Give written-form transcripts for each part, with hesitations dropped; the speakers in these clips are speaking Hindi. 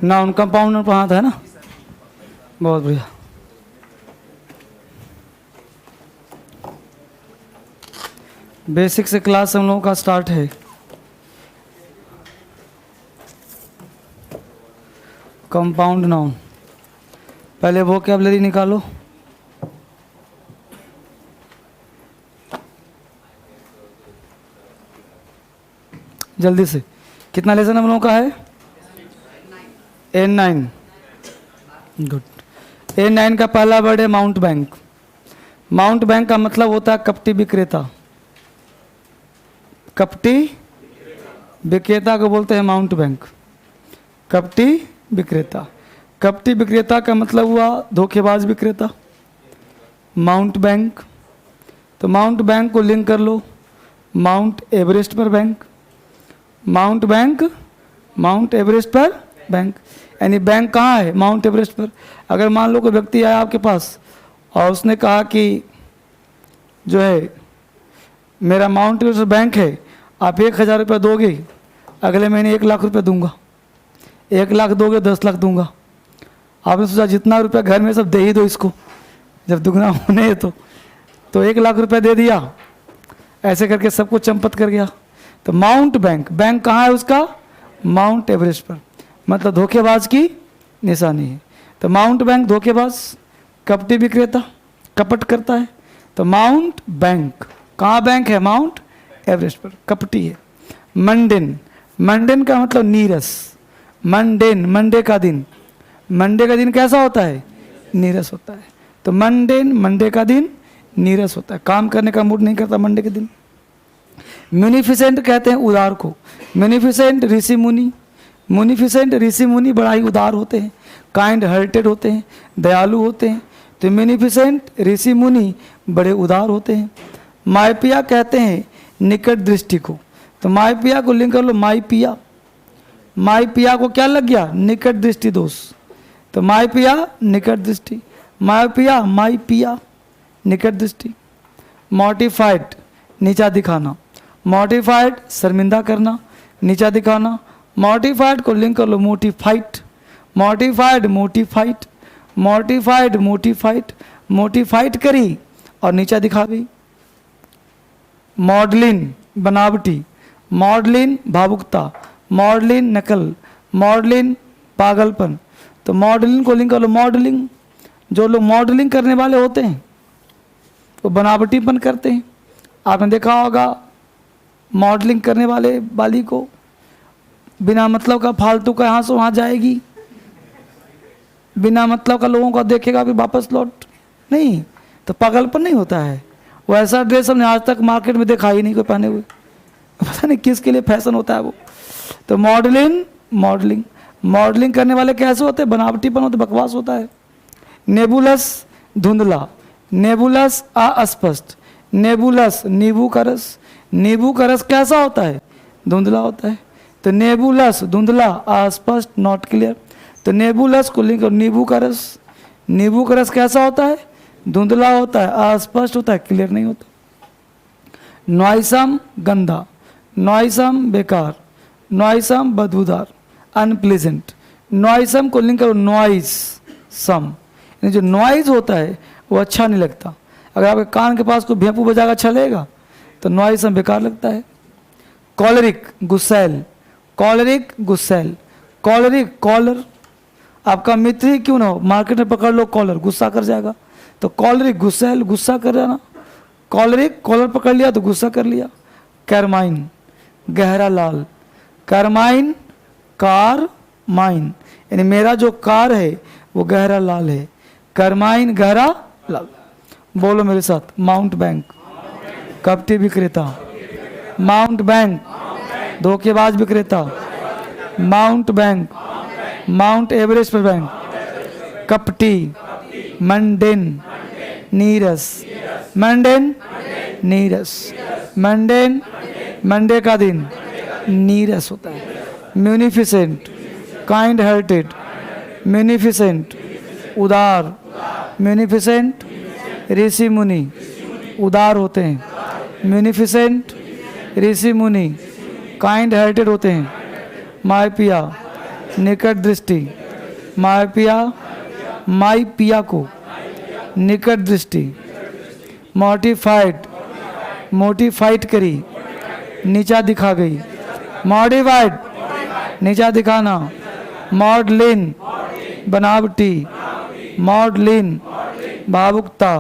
नाउन कंपाउंड पढ़ा था ना, बहुत बढ़िया। बेसिक से क्लास हम लोगों का स्टार्ट है। कंपाउंड नाउन, पहले वोकैबुलरी निकालो। जल्दी से, कितना लेसन हम लोगों का है? N9। गुड। N9 का पहला वर्ड है माउंट बैंक। माउंट बैंक का मतलब होता है कपटी विक्रेता। कपटी विक्रेता को बोलते हैं माउंट बैंक। कपटी विक्रेता। कपटी विक्रेता का मतलब हुआ धोखेबाज विक्रेता। माउंट बैंक, तो माउंट बैंक को लिंक कर लो माउंट एवरेस्ट पर bank. Mount bank, mount Everest पर बैंक, यानी बैंक कहाँ है? माउंट एवरेस्ट पर। अगर मान लो कोई व्यक्ति आया आपके पास और उसने कहा कि जो है मेरा माउंट एवरेस्ट बैंक है, आप 1000 रुपये दोगे, अगले महीने 1 लाख रुपये दूंगा। 1 लाख दोगे 10 लाख दूंगा। आपने सोचा जितना रुपया घर में सब दे ही दो इसको, जब दुगना होने है तो 1 लाख रुपये दे दिया। ऐसे करके सबको चंपत कर गया। तो माउंट बैंक, बैंक कहाँ है उसका? माउंट एवरेस्ट पर, मतलब धोखेबाज की निशानी है। तो माउंट बैंक धोखेबाज, कपटी विक्रेता, कपट करता है। तो माउंट बैंक, कहाँ बैंक है? माउंट एवरेस्ट पर, कपटी है। मंडेन, मंडेन का मतलब नीरस। मंडेन, मंडे का दिन। मंडे का दिन कैसा होता है? नीरस होता है। तो मंडेन, मंडे का दिन नीरस होता है, काम करने का मूड नहीं करता मंडे के दिन। म्यूनिफिसेंट कहते हैं उदार को। म्यूनिफिसेंट ऋषि मुनि, म्यूनिफिसेंट ऋषि मुनि बड़ा ही उदार होते हैं, काइंड हार्टेड होते हैं, दयालु होते हैं। तो म्यूनिफिसेंट ऋषि मुनि बड़े उदार होते हैं। माइपिया कहते हैं निकट दृष्टि को। तो माइपिया को लिंक कर लो माइपिया। माइपिया को क्या लग गया? निकट दृष्टि दोष। तो माइपिया निकट दृष्टि, माइपिया माइपिया निकट दृष्टि। मॉडिफाइड, नीचा दिखाना। मॉडिफाइड शर्मिंदा करना, नीचा दिखाना। मॉडिफाइड को लिंक कर लो मोटिफाइड। मॉडिफाइड मोटिफाइड, मॉडिफाइड मोटिफाइड, मोटिफाइड करी और नीचा दिखा गई। मॉडलिन बनावटी, मॉडलिन भावुकता, मॉडलिन नकल, मॉडलिन पागलपन। तो मॉडलिन को लिंक कर लो मॉडलिंग। जो लोग मॉडलिंग करने वाले होते हैं वो बनावटीपन करते हैं। आपने देखा होगा मॉडलिंग करने वाली को बिना मतलब का फालतू का यहाँ से वहाँ जाएगी, बिना मतलब का लोगों का देखेगा फिर वापस लौट नहीं, तो पागलपन नहीं होता है। वो ऐसा ड्रेस हमने आज तक मार्केट में देखा ही नहीं कोई पहने हुए, पता नहीं किसके लिए फैशन होता है वो। तो मॉडलिंग, मॉडलिंग, मॉडलिंग करने वाले कैसे होते हैं? बनावटीपन होते, बकवास होता है। नेबुलस धुंधला, नेबुलस अस्पष्ट, नेबुलस नींबू का रस। नींबू का रस कैसा होता है? धुंधला होता है। तो नेबुलस धुंधला, अस्पष्ट, नॉट क्लियर। तो नेबुलस को लिंक, नींबू का रस। नींबू का रस कैसा होता है? धुंधला होता है, अस्पष्ट होता है, क्लियर नहीं होता। नॉइसम गंदा, नॉइसम बेकार, नॉइसम बदबूदार, अनप्लीजेंट। नॉइसम को लिंक करो नॉइज सम, जो नॉइज होता है वो अच्छा नहीं लगता। अगर आपके कान के पास कोई भेंपू बजाएगा अच्छा लगेगा? तो नॉइसम बेकार लगता है। कॉलरिक गुस्सैल, कॉलरिक गुस्सैल, कॉलरिक कॉलर। आपका मित्र ही क्यों ना हो, मार्केट में पकड़ लो कॉलर, गुस्सा कर जाएगा। तो कॉलरिक गुस्सैल, गुस्सा कर जाना। कॉलरिक कॉलर पकड़ लिया तो गुस्सा कर लिया। कैरमाइन गहरा लाल, कैरमाइन कार माइन, यानी मेरा जो कार है वो गहरा लाल है। कैरमाइन गहरा लाल। बोलो मेरे साथ, माउंट बैंक, कपटी विक्रेता। माउंट बैंक धोखेबाज विक्रेता। माउंट बैंक, माउंट एवरेस्ट पर बैंक, कपटी, मंडेन नीरस, मंडेन नीरस, मंडेन मंडे का दिन नीरस होता है। म्यूनिफिसेंट काइंड हार्टेड, म्यूनिफिसेंट उदार, म्यूनिफिसेंट ऋषि मुनि उदार होते हैं। म्यूनिफिसेंट ऋषि मुनि काइंड हार्टेड होते हैं। माइपिया निकट दृष्टि, माइपिया, माई पिया को निकट दृष्टि, मोटिफाइड, मोटिफाइड करी, नीचा दिखा गई, मॉडिफाइड, नीचा दिखाना, मॉडलिन, बनावटी, मॉडलिन, भावुकता,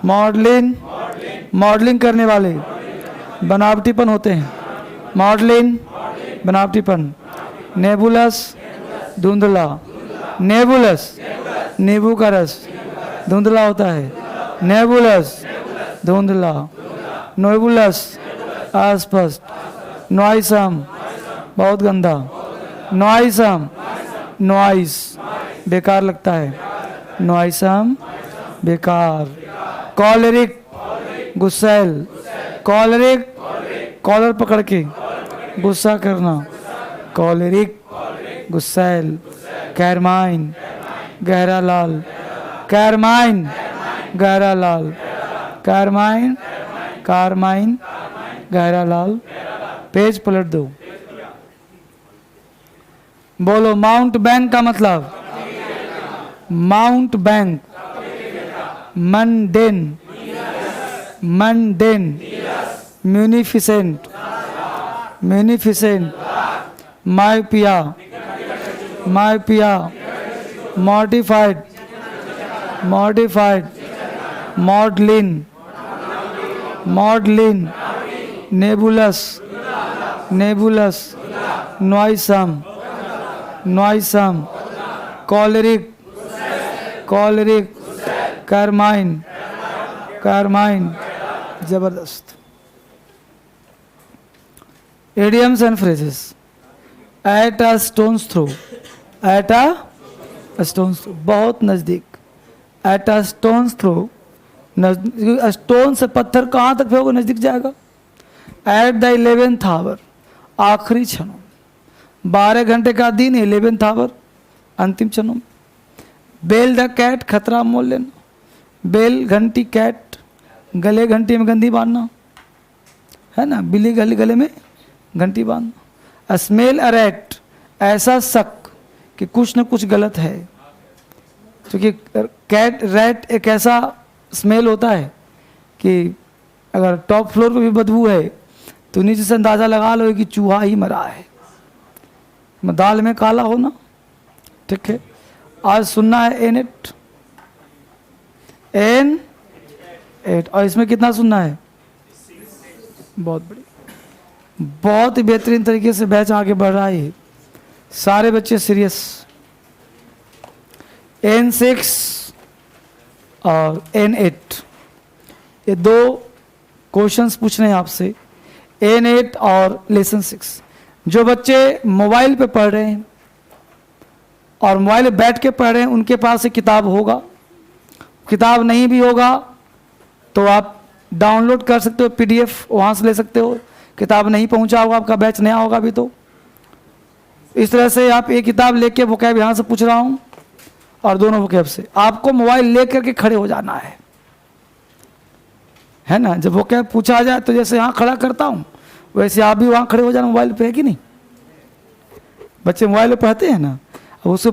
मॉडलिन, मॉडलिंग करने वाले बनावटीपन होते हैं, मॉडलिन, बनावटीपन, नेबुलस, धुंधला, नेबुलस, नींबू का रस धुंधला होता है, नेबुलस, धुंधला, नोबुलस, अस्पष्ट, नॉइसम, बहुत गंदा, नॉइसम, नॉइस, बेकार लगता है, नॉइसम, बेकार, कॉलरिक, गुस्सैल, कॉलरिक, कॉलर पकड़ के गुस्सा करना, कॉलरिक, गुस्सैल, कैरमाइन, गहरा लाल, कैरमाइन, गहरा लाल, कैरमाइन, कारमाइन, गहरा लाल। पेज पलट दो। बोलो माउंट बैंक का मतलब, mountebank, mundane, mundane, munificent, munificent, myopia, myopia, modified, modified, maudlin, maudlin, nebulous, nebulous, noisome, noisome, choleric, choleric, carmine, carmine, जबरदस्त। Idioms and phrases, at a stone's throw, at a stone's throw, बहुत नज़दीक, at a stone's throw, stone से पत्थर कहाँ तक फेंकोगे नज़दीक जाएगा। एट द 11th आवर, आखिरी क्षणों, 12 घंटे का दिन, 11th आवर, अंतिम क्षणों। बेल द कैट, खतरा मोल लेना, बेल घंटी, कैट गले, घंटी में गंदी बांधना है ना, बिल्ली गले, गले में घंटी बांधना। स्मेल अ रैट, ऐसा शक कि कुछ न कुछ गलत है, क्योंकि कैट, रैट एक ऐसा स्मेल होता है कि अगर टॉप फ्लोर पे भी बदबू है तो नीचे से अंदाज़ा लगा लो कि चूहा ही मरा है, दाल में काला होना। ठीक है, आज सुनना है एन एट, एन एट, और इसमें कितना सुनना है, बहुत बड़ी, बहुत ही बेहतरीन तरीके से बैच आगे बढ़ रहा है, सारे बच्चे सीरियस। N6 और N8, ये दो क्वेश्चंस पूछने हैं आपसे, N8 और लेसन 6। जो बच्चे मोबाइल पे पढ़ रहे हैं और मोबाइल पे बैठ के पढ़ रहे हैं, उनके पास एक किताब होगा, किताब नहीं भी होगा तो आप डाउनलोड कर सकते हो, PDF वहाँ से ले सकते हो। किताब नहीं पहुँचा होगा, आपका बैच नया होगा अभी, तो इस तरह से आप एक किताब लेके, वोकैब यहाँ से पूछ रहा हूँ और दोनों वोकैब से, आपको मोबाइल ले करके खड़े हो जाना है ना। जब वोकैब पूछा जाए तो जैसे यहाँ खड़ा करता हूँ वैसे आप भी वहाँ खड़े हो जाना, मोबाइल पे, है कि नहीं। बच्चे मोबाइल पे पढ़ते हैं ना, अब उससे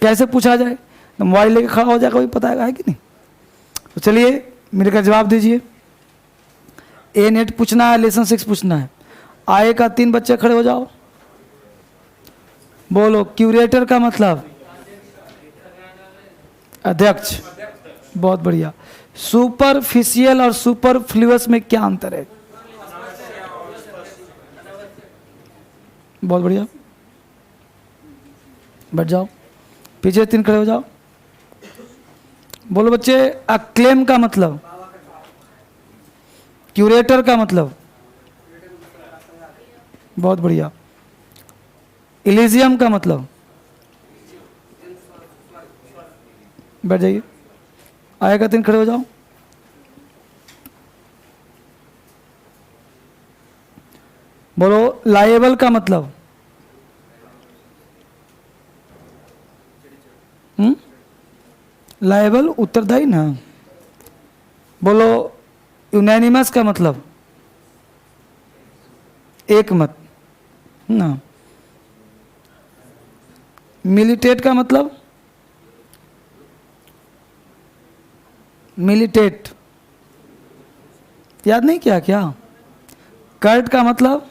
कैसे पूछा जाए, तो मोबाइल लेके खड़ा हो जाएगा, वही पता है कि नहीं। तो चलिए मेरे का जवाब दीजिए। N8 पूछना है, लेसन 6 पूछना है। आए का 3 बच्चे खड़े हो जाओ, बोलो क्यूरेटर का मतलब, अध्यक्ष, बहुत बढ़िया। सुपरफिशियल और सुपरफ्लुअस में क्या अंतर है, बहुत बढ़िया, बैठ जाओ, पीछे 3 खड़े हो जाओ। बोलो बच्चे, अक्लेम का मतलब, क्यूरेटर का मतलब, बहुत बढ़िया। इलिजियम का मतलब, बैठ जाइए, आएगा 3 खड़े हो जाओ। बोलो लायबल का मतलब, लायबल उत्तरदायी ना। बोलो यूनैनिमस का मतलब, एक मत ना। मिलिटेट का मतलब, मिलिटेट याद नहीं किया क्या? कर्ट का मतलब,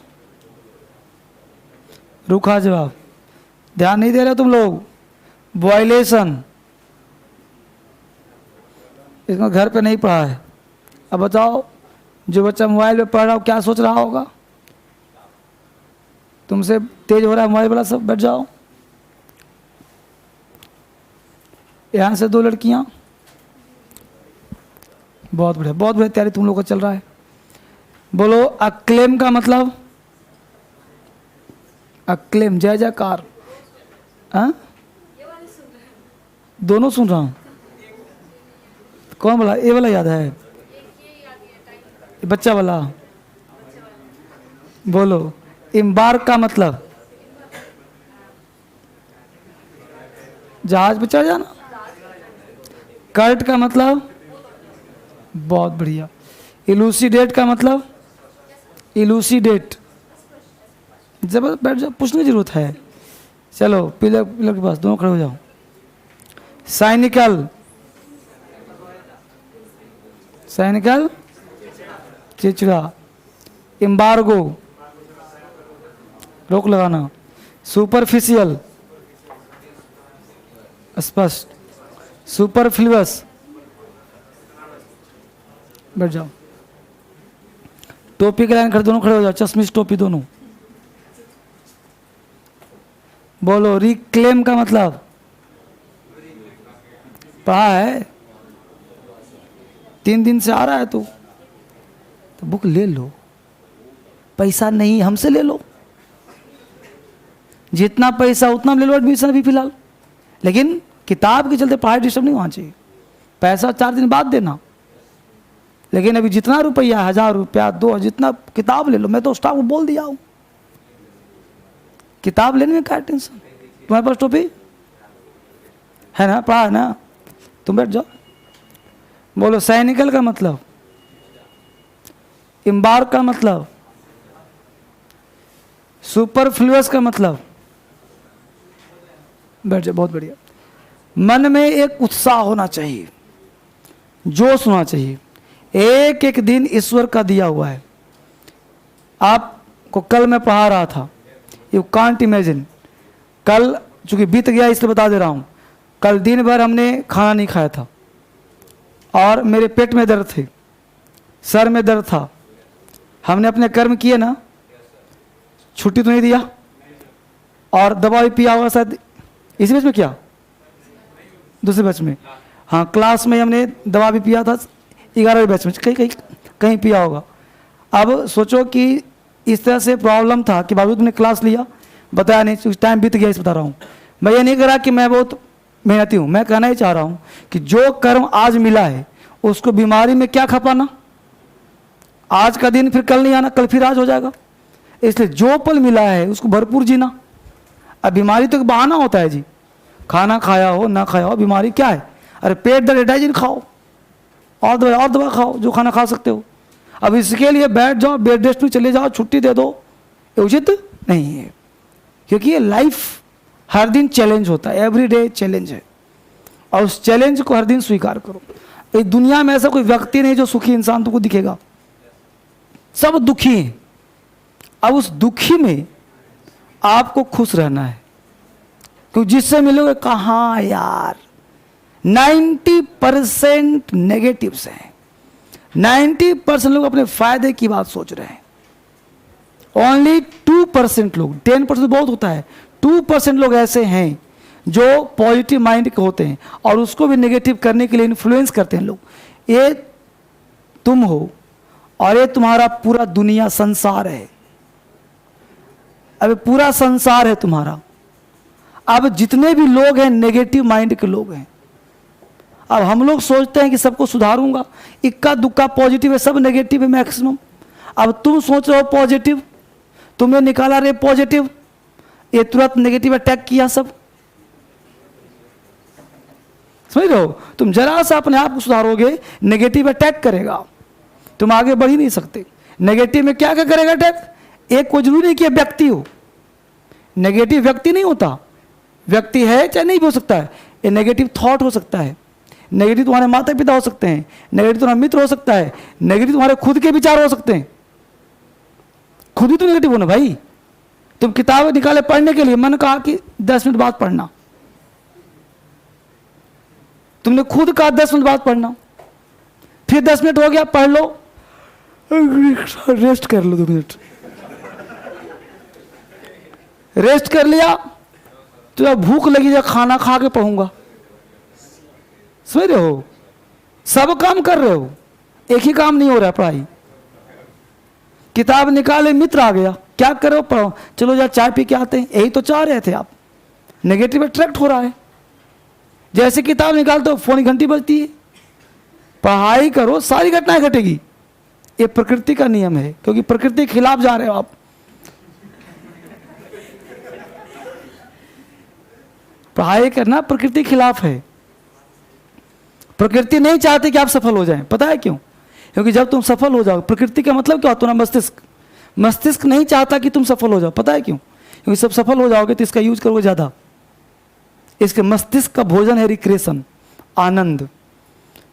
रुखा जवाब, ध्यान नहीं दे रहे तुम लोग। वायलेशन, इसमें घर पे नहीं पढ़ा है। अब बताओ, जो बच्चा मोबाइल पे पढ़ रहा हो क्या सोच रहा होगा? तुमसे तेज हो रहा है मोबाइल वाला, सब बैठ जाओ। यहाँ से 2 लड़कियां, बहुत बढ़िया, बहुत बढ़िया तैयारी तुम लोग का चल रहा है। बोलो अक्लेम का मतलब, अक्लेम जय जयकार। हाँ, दोनों सुन रहा हूँ। कौन वाला? ये वाला याद है? ये बच्चा वाला। बोलो इम्बार्क का मतलब, जहाज पे चढ़ जाना। कर्ट का मतलब, बहुत बढ़िया। इलूसिडेट का मतलब, इलूसिडेट, जब बैठ जाओ, पूछने की जरूरत है। चलो पिलर पिलर के पास दोनों खड़े हो जाओ। Cynical, cynical चिचड़ा। एम्बार्गो, रोक लगाना। सुपरफिशियल, स्पष्ट। सुपरफ्लुअस, बैठ जाओ। टोपी के लाइन खड़े, दोनों खड़े हो जाओ, चश्मिश टोपी दोनों। बोलो रिक्लेम का मतलब, पढ़ा है? 3 दिन से आ रहा है तो बुक ले लो, पैसा नहीं हमसे ले लो, जितना पैसा उतना ले लो एडमिशन अभी फिलहाल। लेकिन किताब के चलते पढ़ाई डिस्टर्ब नहीं होना चाहिए। पैसा 4 दिन बाद देना, लेकिन अभी जितना रुपया, 1000 रुपया, 2000, जितना किताब ले लो। मैं तो स्टाफ को बोल दिया हूँ, किताब लेने में क्या टेंशन। तुम्हारे पास टोपी है ना, पढ़ा है ना, तुम बैठ जाओ। बोलो साइनिकल का मतलब, एम्बार्क का मतलब, सुपरफ्लुअस का मतलब, बैठ जाओ। बहुत बढ़िया। मन में एक उत्साह होना चाहिए, जोश होना चाहिए। एक एक दिन ईश्वर का दिया हुआ है। आपको कल मैं पढ़ा रहा था, यू कांट इमेजिन। कल चूंकि बीत गया इसलिए बता दे रहा हूँ। कल दिन भर हमने खाना नहीं खाया था और मेरे पेट में दर्द थे, सर में दर्द था। हमने अपने कर्म किए ना, छुट्टी तो नहीं दिया और दवा भी पिया होगा शायद इसी बैच में, क्या दूसरे बैच में? हाँ, क्लास में हमने दवा भी पिया था 11वें बैच में, कहीं कहीं कहीं पिया होगा। अब सोचो कि इस तरह से प्रॉब्लम था कि बाबू तुमने क्लास लिया, बताया नहीं, टाइम बीत गया, इस बता रहा हूँ। मैं ये नहीं कह रहा कि मैं बहुत मेहनती हूँ, मैं कहना ही चाह रहा हूँ कि जो कर्म आज मिला है उसको बीमारी में क्या खपाना। आज का दिन फिर कल नहीं आना, कल फिर आज हो जाएगा। इसलिए जो पल मिला है उसको भरपूर जीना। अब बीमारी तो एक बहाना होता है जी, खाना खाया हो ना खाया हो, बीमारी क्या है? अरे पेट दर्द, एडाइजिन खाओ और दवा खाओ जो खाना खा सकते हो। अब इसके लिए बैठ जाओ, बेड रेस्ट में चले जाओ, छुट्टी दे दो, ये उचित नहीं है। क्योंकि ये लाइफ हर दिन चैलेंज होता है, एवरीडे चैलेंज है, और उस चैलेंज को हर दिन स्वीकार करो। इस दुनिया में ऐसा कोई व्यक्ति नहीं जो सुखी इंसान तुमको दिखेगा, सब दुखी हैं। अब उस दुखी में आपको खुश रहना है, क्योंकि जिससे मिलोगे कहाँ यार 90% नेगेटिव्स हैं। 90% लोग अपने फायदे की बात सोच रहे हैं। ओनली 2% लोग, 10% बहुत होता है, 2% लोग ऐसे हैं जो पॉजिटिव माइंड के होते हैं और उसको भी नेगेटिव करने के लिए इन्फ्लुएंस करते हैं लोग। ये तुम हो और ये तुम्हारा पूरा दुनिया संसार है। अब पूरा संसार है तुम्हारा। अब जितने भी लोग हैं नेगेटिव माइंड के लोग हैं। अब हम लोग सोचते हैं कि सबको सुधारूंगा, इक्का दुक्का पॉजिटिव है, सब नेगेटिव है मैक्सिमम। अब तुम सोच रहे हो पॉजिटिव, तुमने निकाला रे पॉजिटिव, ये तुरंत नेगेटिव अटैक किया सब। समझ रहे हो? तुम जरा सा अपने आप को सुधारोगे, नेगेटिव अटैक करेगा, तुम आगे बढ़ ही नहीं सकते। नेगेटिव में क्या क्या करेगा अटैक? एक को जरूरी नहीं कि व्यक्ति हो, नेगेटिव व्यक्ति नहीं होता, व्यक्ति है चाहे नहीं भी हो सकता है, ये नेगेटिव थॉट हो सकता है, नेगेटिव तुम्हारे माता पिता हो सकते हैं, नेगेटिव तुम्हारा मित्र हो सकता है, नेगेटिव तुम्हारे खुद के विचार हो सकते हैं। खुद ही तो नेगेटिव हो ना भाई। तुम किताब निकाले पढ़ने के लिए, मन कहा कि 10 मिनट बाद पढ़ना, तुमने खुद कहा 10 मिनट बाद पढ़ना, फिर 10 मिनट हो गया, पढ़ लो, रेस्ट कर लो 2 मिनट, रेस्ट कर लिया तो जब भूख लगी जब खाना खा के पढ़ूंगा। समझ रहे हो, सब काम कर रहे हो, एक ही काम नहीं हो रहा है पढ़ाई। किताब निकाले, मित्र आ गया, क्या करो, पढ़ो, चलो यार चाय पी के आते हैं, यही तो चाह रहे थे आप। नेगेटिव अट्रैक्ट हो रहा है। जैसे किताब निकालते हो फोन की घंटी बजती है। पढ़ाई करो, सारी घटनाएं घटेगी। ये प्रकृति का नियम है, क्योंकि प्रकृति के खिलाफ जा रहे हो आप। पढ़ाई करना प्रकृति के खिलाफ है। प्रकृति नहीं चाहती कि आप सफल हो जाएं। पता है क्यों? क्योंकि जब तुम सफल हो जाओ, प्रकृति का मतलब क्या होता है? मस्तिष्क नहीं चाहता कि तुम सफल हो जाओ। पता है क्यों? क्योंकि सब सफल हो जाओगे तो इसका यूज करोगे ज्यादा। इसके मस्तिष्क का भोजन है रिक्रिएशन, आनंद।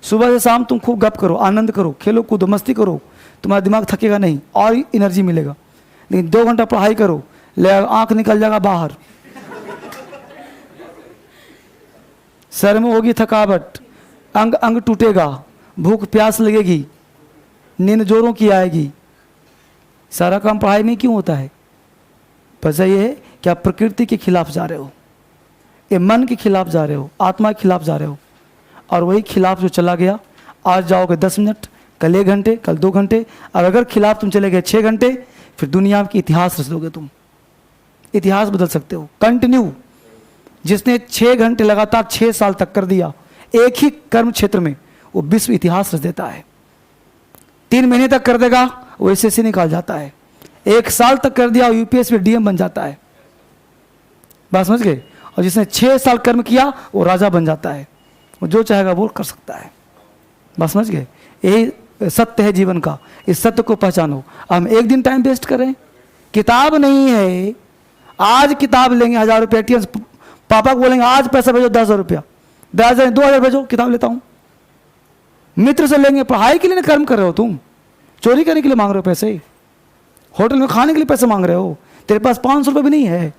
सुबह से शाम तुम खूब गप करो, आनंद करो, खेलो कूदो, मस्ती करो, तुम्हारा दिमाग थकेगा नहीं और एनर्जी मिलेगा। लेकिन 2 घंटा पढ़ाई करो, ले आंख निकल जाएगा बाहर, सर में होगी थकावट, अंग अंग टूटेगा, भूख प्यास लगेगी, नींद जोरों की आएगी। सारा काम पढ़ाई में क्यों होता है? वजह यह है कि आप प्रकृति के खिलाफ जा रहे हो, ये मन के खिलाफ जा रहे हो, आत्मा के खिलाफ जा रहे हो। और वही खिलाफ जो चला गया, आज जाओगे 10 मिनट, कल 1 घंटे, कल 2 घंटे, और अगर खिलाफ तुम चले गए 6 घंटे, फिर दुनिया की इतिहास रच दोगे तुम। इतिहास बदल सकते हो कंटिन्यू। जिसने 6 घंटे लगातार 6 साल तक कर दिया एक ही कर्म क्षेत्र में, वो विश्व इतिहास रच देता है। 3 महीने तक कर देगा, वो एसएससी निकाल जाता है। 1 साल तक कर दिया, यूपीएससी में डीएम बन जाता है। बात समझ गए? और जिसने 6 साल कर्म किया, वो राजा बन जाता है। वो जो चाहेगा वो कर सकता है। बात समझ गए? यही सत्य है जीवन का। इस सत्य को पहचानो। हम एक दिन टाइम वेस्ट कर रहे हैं। किताब नहीं है, आज किताब लेंगे 1000 रुपये, एटीएम पापा को बोलेंगे आज पैसा भेजो 10,000 रुपया, 10,000 2000 भेजो, किताब लेता हूं। मित्र से लेंगे, पढ़ाई के लिए कर्म कर रहे हो तुम, चोरी करने के लिए मांग रहे हो पैसे, होटल में खाने के लिए पैसे मांग रहे हो, तेरे पास 500 रुपये भी नहीं है।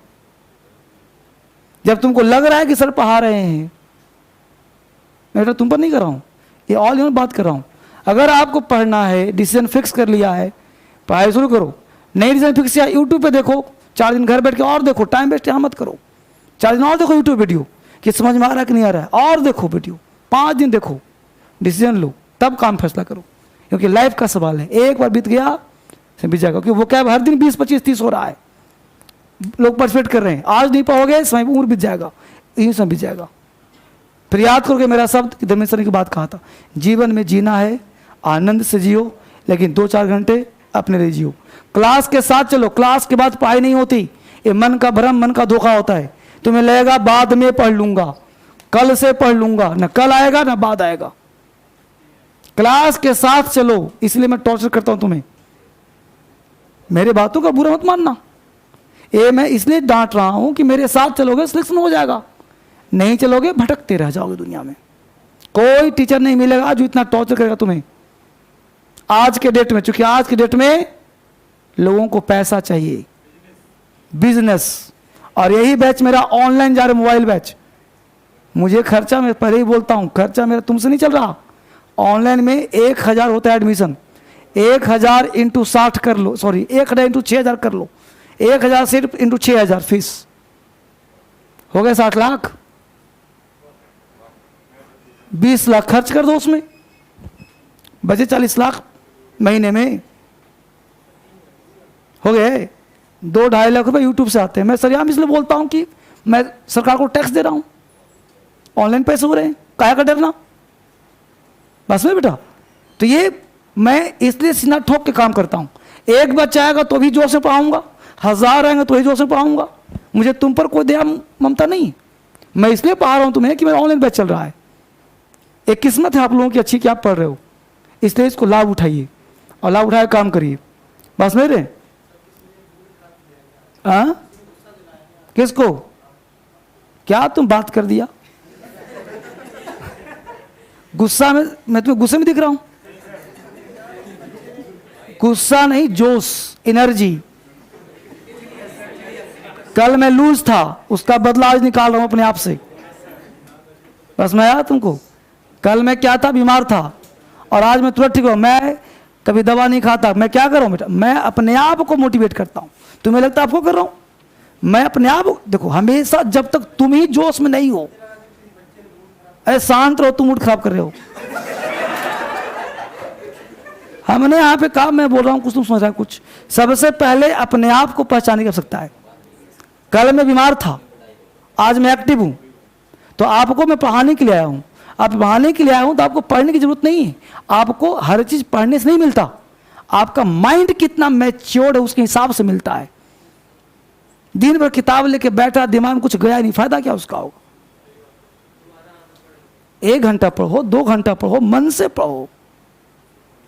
जब तुमको लग रहा है कि सर पढ़ा रहे हैं, मैं तुम पर नहीं कर रहा हूं, ये ऑल इन बात कर रहा हूं। अगर आपको पढ़ना है, डिसीजन फिक्स कर लिया है, पढ़ाई शुरू करो। नहीं डिसीजन फिक्स किया, यूट्यूब पे देखो, 4 दिन घर बैठ के और देखो, टाइम वेस्ट यहाँ मत करो। 4 दिन और देखो यूट्यूब वीडियो कि समझ में आ रहा है कि नहीं आ रहा है, और देखो वीडियो, 5 दिन देखो, डिसीजन लो, तब काम फैसला करो। क्योंकि लाइफ का सवाल है, एक बार बीत गया बीत जाएगा। क्योंकि वो क्या हर दिन 20 25 30 हो रहा है, लोग पार्टिसिपेट कर रहे हैं। आज नहीं पाओगे, समय उम्र बीत जाएगा, यही समय बीत जाएगा। फिर याद करोगे मेरा शब्द धर्मेश्वर की बात कहा था, जीवन में जीना है आनंद से जियो, लेकिन 2-4 घंटे अपने लिए जियो। क्लास के साथ चलो, क्लास के बाद पढ़ाई नहीं होती। ये मन का भ्रम, मन का धोखा होता है। तुम्हें लगेगा बाद में पढ़ लूंगा, कल से पढ़ लूंगा, ना कल आएगा ना बाद आएगा। क्लास के साथ चलो, इसलिए मैं टॉर्चर करता हूं तुम्हें। मेरे बातों का बुरा मत मानना, ये मैं इसलिए डांट रहा हूं कि मेरे साथ चलोगे सिलेक्शन हो जाएगा, नहीं चलोगे भटकते रह जाओगे दुनिया में। कोई टीचर नहीं मिलेगा जो इतना टॉर्चर करेगा तुम्हें आज के डेट में। चूंकि आज के डेट में लोगों को पैसा चाहिए, बिजनेस। और यही बैच मेरा ऑनलाइन जा रहा है, मोबाइल बैच। मुझे खर्चा, मैं पहले ही बोलता हूं, खर्चा मेरा तुमसे नहीं चल रहा। ऑनलाइन में 1000 होता है एडमिशन, 1000 इंटू 60 कर लो, सॉरी 1000 इंटू 6000 कर लो, 1000 सिर्फ इंटू 6000 फीस हो गए 60 लाख। 20 लाख खर्च कर दो, उसमें बचे 40 लाख महीने में, हो गए 2-2.5 लाख रुपए यूट्यूब से आते हैं। मैं सरियाम इसलिए बोलता हूं कि मैं सरकार को टैक्स दे रहा हूं, ऑनलाइन पैसे हो रहे हैं, काहे का डरना। बस में बेटा, तो ये मैं इसलिए सीना ठोक के काम करता हूं। एक बच्चा आएगा तो भी जोर से पढ़ाऊंगा, 1000 आएंगे तो ही जोर से पढ़ाऊंगा। मुझे तुम पर कोई दया ममता नहीं, मैं इसलिए पढ़ा रहा हूं तुम्हें कि मेरा ऑनलाइन बैच चल रहा है। एक किस्मत है आप लोगों की अच्छी कि आप पढ़ रहे हो, इसलिए इसको लाभ उठाइए और लाभ उठाए काम करिए। बस मेरे किसको क्या तुम बात कर दिया? गुस्सा में, मैं तुम्हें गुस्से में दिख रहा हूं? गुस्सा नहीं, जोश, एनर्जी। कल मैं लूज था, उसका बदला आज निकाल रहा हूं अपने आप से। बस मैं आया तुमको, कल मैं क्या था, बीमार था, और आज मैं तुरंत ठीक हूं। मैं कभी दवा नहीं खाता। मैं क्या कर रहा हूं बेटा? मैं अपने आप को मोटिवेट करता हूं। तुम्हें लगता है आपको कर रहा हूं? मैं अपने आप, देखो हमेशा जब तक तुम ही जोश में नहीं हो, अरे शांत रहो, तुम मूड खराब कर रहे हो। हमने यहां पे कहा, मैं बोल रहा हूं कुछ, तुम समझ रहे हो कुछ। सबसे पहले अपने आप को पहचानने की आवश्यकता है। कल मैं बीमार था, आज मैं एक्टिव हूं, तो आपको मैं पढ़ाने के लिए आया हूं। आप पढ़ाने के लिए आया हूं तो आपको पढ़ने की जरूरत नहीं है। आपको हर चीज पढ़ने से नहीं मिलता, आपका माइंड कितना मैच्योर्ड है उसके हिसाब से मिलता है। दिन भर किताब लेके बैठा, दिमाग में कुछ गया नहीं, फायदा क्या उसका होगा? 1 घंटा पढ़ो, 2 घंटा पढ़ो, मन से पढ़ो,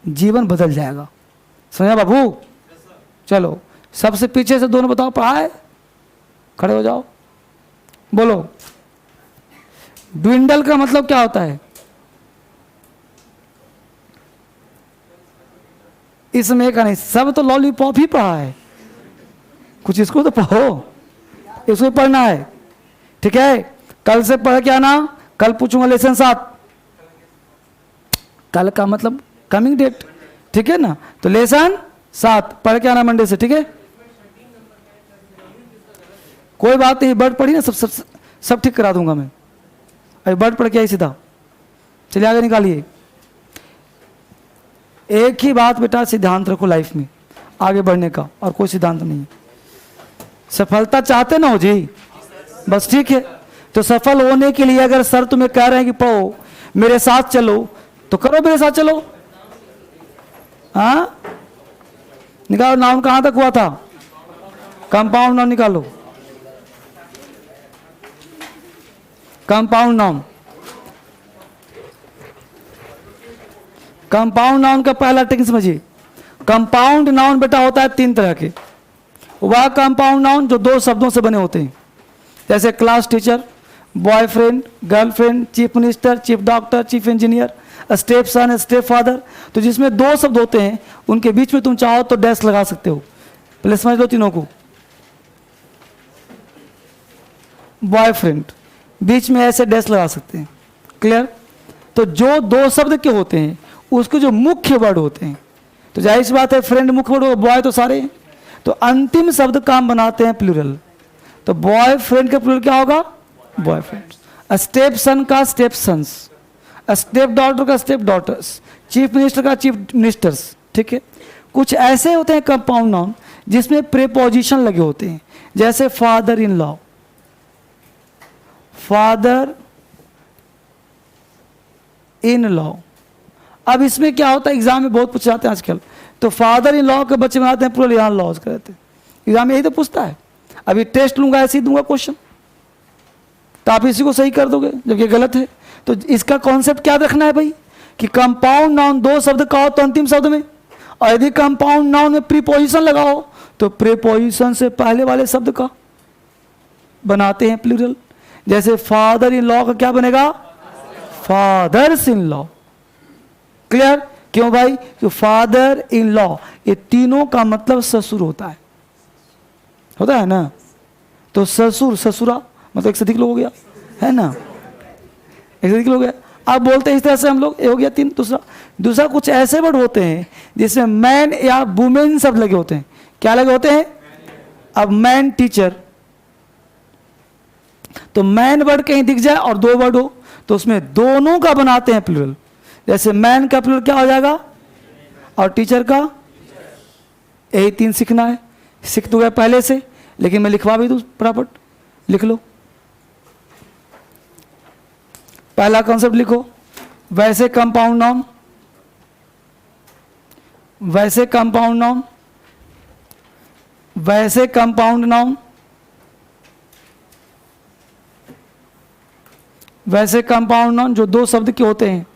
जीवन बदल जाएगा। समझा बाबू? चलो, सबसे पीछे से दोनों बताओ, पढ़ा है? खड़े हो जाओ, बोलो। ड्विंडल का मतलब क्या होता है? इसमें का नहीं, सब तो लॉलीपॉप ही पढ़ा है, कुछ इसको तो पढ़ो, इसको पढ़ना है। ठीक है, कल से पढ़ के आना, कल पूछूंगा लेसन 7। कल का मतलब कमिंग डेट, ठीक है ना? तो लेसन 7 पढ़ के आना मंडे से, ठीक है? कोई बात नहीं, वर्ड पढ़ी ना, सब ठीक करा दूंगा मैं। अभी वर्ड पढ़ के आई सीधा, चलिए आगे निकालिए। एक ही बात बेटा सिद्धांत रखो लाइफ में आगे बढ़ने का, और कोई सिद्धांत नहीं है। सफलता चाहते ना हो जी, बस ठीक है। तो सफल होने के लिए अगर सर तुम्हें कह रहे हैं कि पढ़ो, मेरे साथ चलो, तो करो, मेरे साथ चलो। हाँ, निकालो। नाउन कहां तक हुआ था? कंपाउंड नाउन निकालो। कंपाउंड नाउन, कंपाउंड नाउन का पहला टेक्निक समझिए। कंपाउंड नाउन बेटा होता है 3 तरह के। वह कंपाउंड नाउन जो 2 शब्दों से बने होते हैं, जैसे class teacher, boyfriend, girlfriend, chief minister, chief doctor, chief engineer, step son, step father. तो जिसमें 2 शब्द होते हैं, उनके बीच में तुम चाहो तो डैश लगा सकते हो। पहले समझ लो तीनों को। बॉयफ्रेंड, बीच में ऐसे डैश लगा सकते हैं, क्लियर? तो जो 2 शब्द के होते हैं, उसके जो मुख्य वर्ड होते हैं, तो जाहिर सी बात है फ्रेंड मुख्य वर्ड होगा, बॉय तो सारे हैं, तो अंतिम शब्द का हम बनाते हैं प्लूरल। तो बॉयफ्रेंड का प्लूरल क्या होगा? बॉयफ्रेंड। स्टेप सन का स्टेप सन्स, स्टेप डॉटर का स्टेप डॉटर्स, चीफ मिनिस्टर का चीफ मिनिस्टर्स। ठीक है, कुछ ऐसे होते हैं कंपाउंड नाउन जिसमें प्रीपोजिशन लगे होते हैं, जैसे father in law, father in law. अब इसमें क्या होता है, एग्जाम में बहुत पूछ जाते हैं आजकल, तो फादर इन लॉ के बच्चे बनाते हैं प्लूरल, यहाँ लॉज करते हैं। एग्जाम में यही तो पूछता है। अभी टेस्ट लूंगा, ऐसे ही दूंगा क्वेश्चन, तो आप इसी को सही कर दोगे जब ये गलत है। तो इसका कॉन्सेप्ट क्या रखना है भाई, कि कंपाउंड नाउन 2 शब्द का हो तो अंतिम शब्द में, और यदि कंपाउंड नाउन में प्रीपोजिशन लगाओ तो प्रीपोजिशन से पहले वाले शब्द का बनाते हैं प्लूरल। जैसे फादर इन लॉ का क्या बनेगा? Fathers in law. क्लियर? क्यों भाई? तो फादर इन लॉ, ये तीनों का मतलब ससुर होता है ना? तो ससुर, ससुरा मतलब एक से अधिक लोग हो गया, है ना? एक से अधिक लोग हो गया। आप बोलते हैं इस तरह से हम लोग, ये हो गया 3। दूसरा कुछ ऐसे वर्ड होते हैं जिसमें मैन या वुमेन शब्द लगे होते हैं। क्या लगे होते हैं? अब मैन टीचर, तो मैन वर्ड कहीं दिख जाए और 2 वर्ड हो तो उसमें दोनों का बनाते हैं प्लूरल। जैसे मैन का प्लूरल क्या हो जाएगा, और टीचर का, यही 3 सीखना है। सीख तो गए पहले से, लेकिन मैं लिखवा भी दूं फटाफट, लिख लो। पहला कॉन्सेप्ट लिखो, वैसे कंपाउंड नाउन, वैसे कंपाउंड नाउन, वैसे कंपाउंड नाउन, वैसे कंपाउंड नाउन जो 2 शब्द के होते हैं,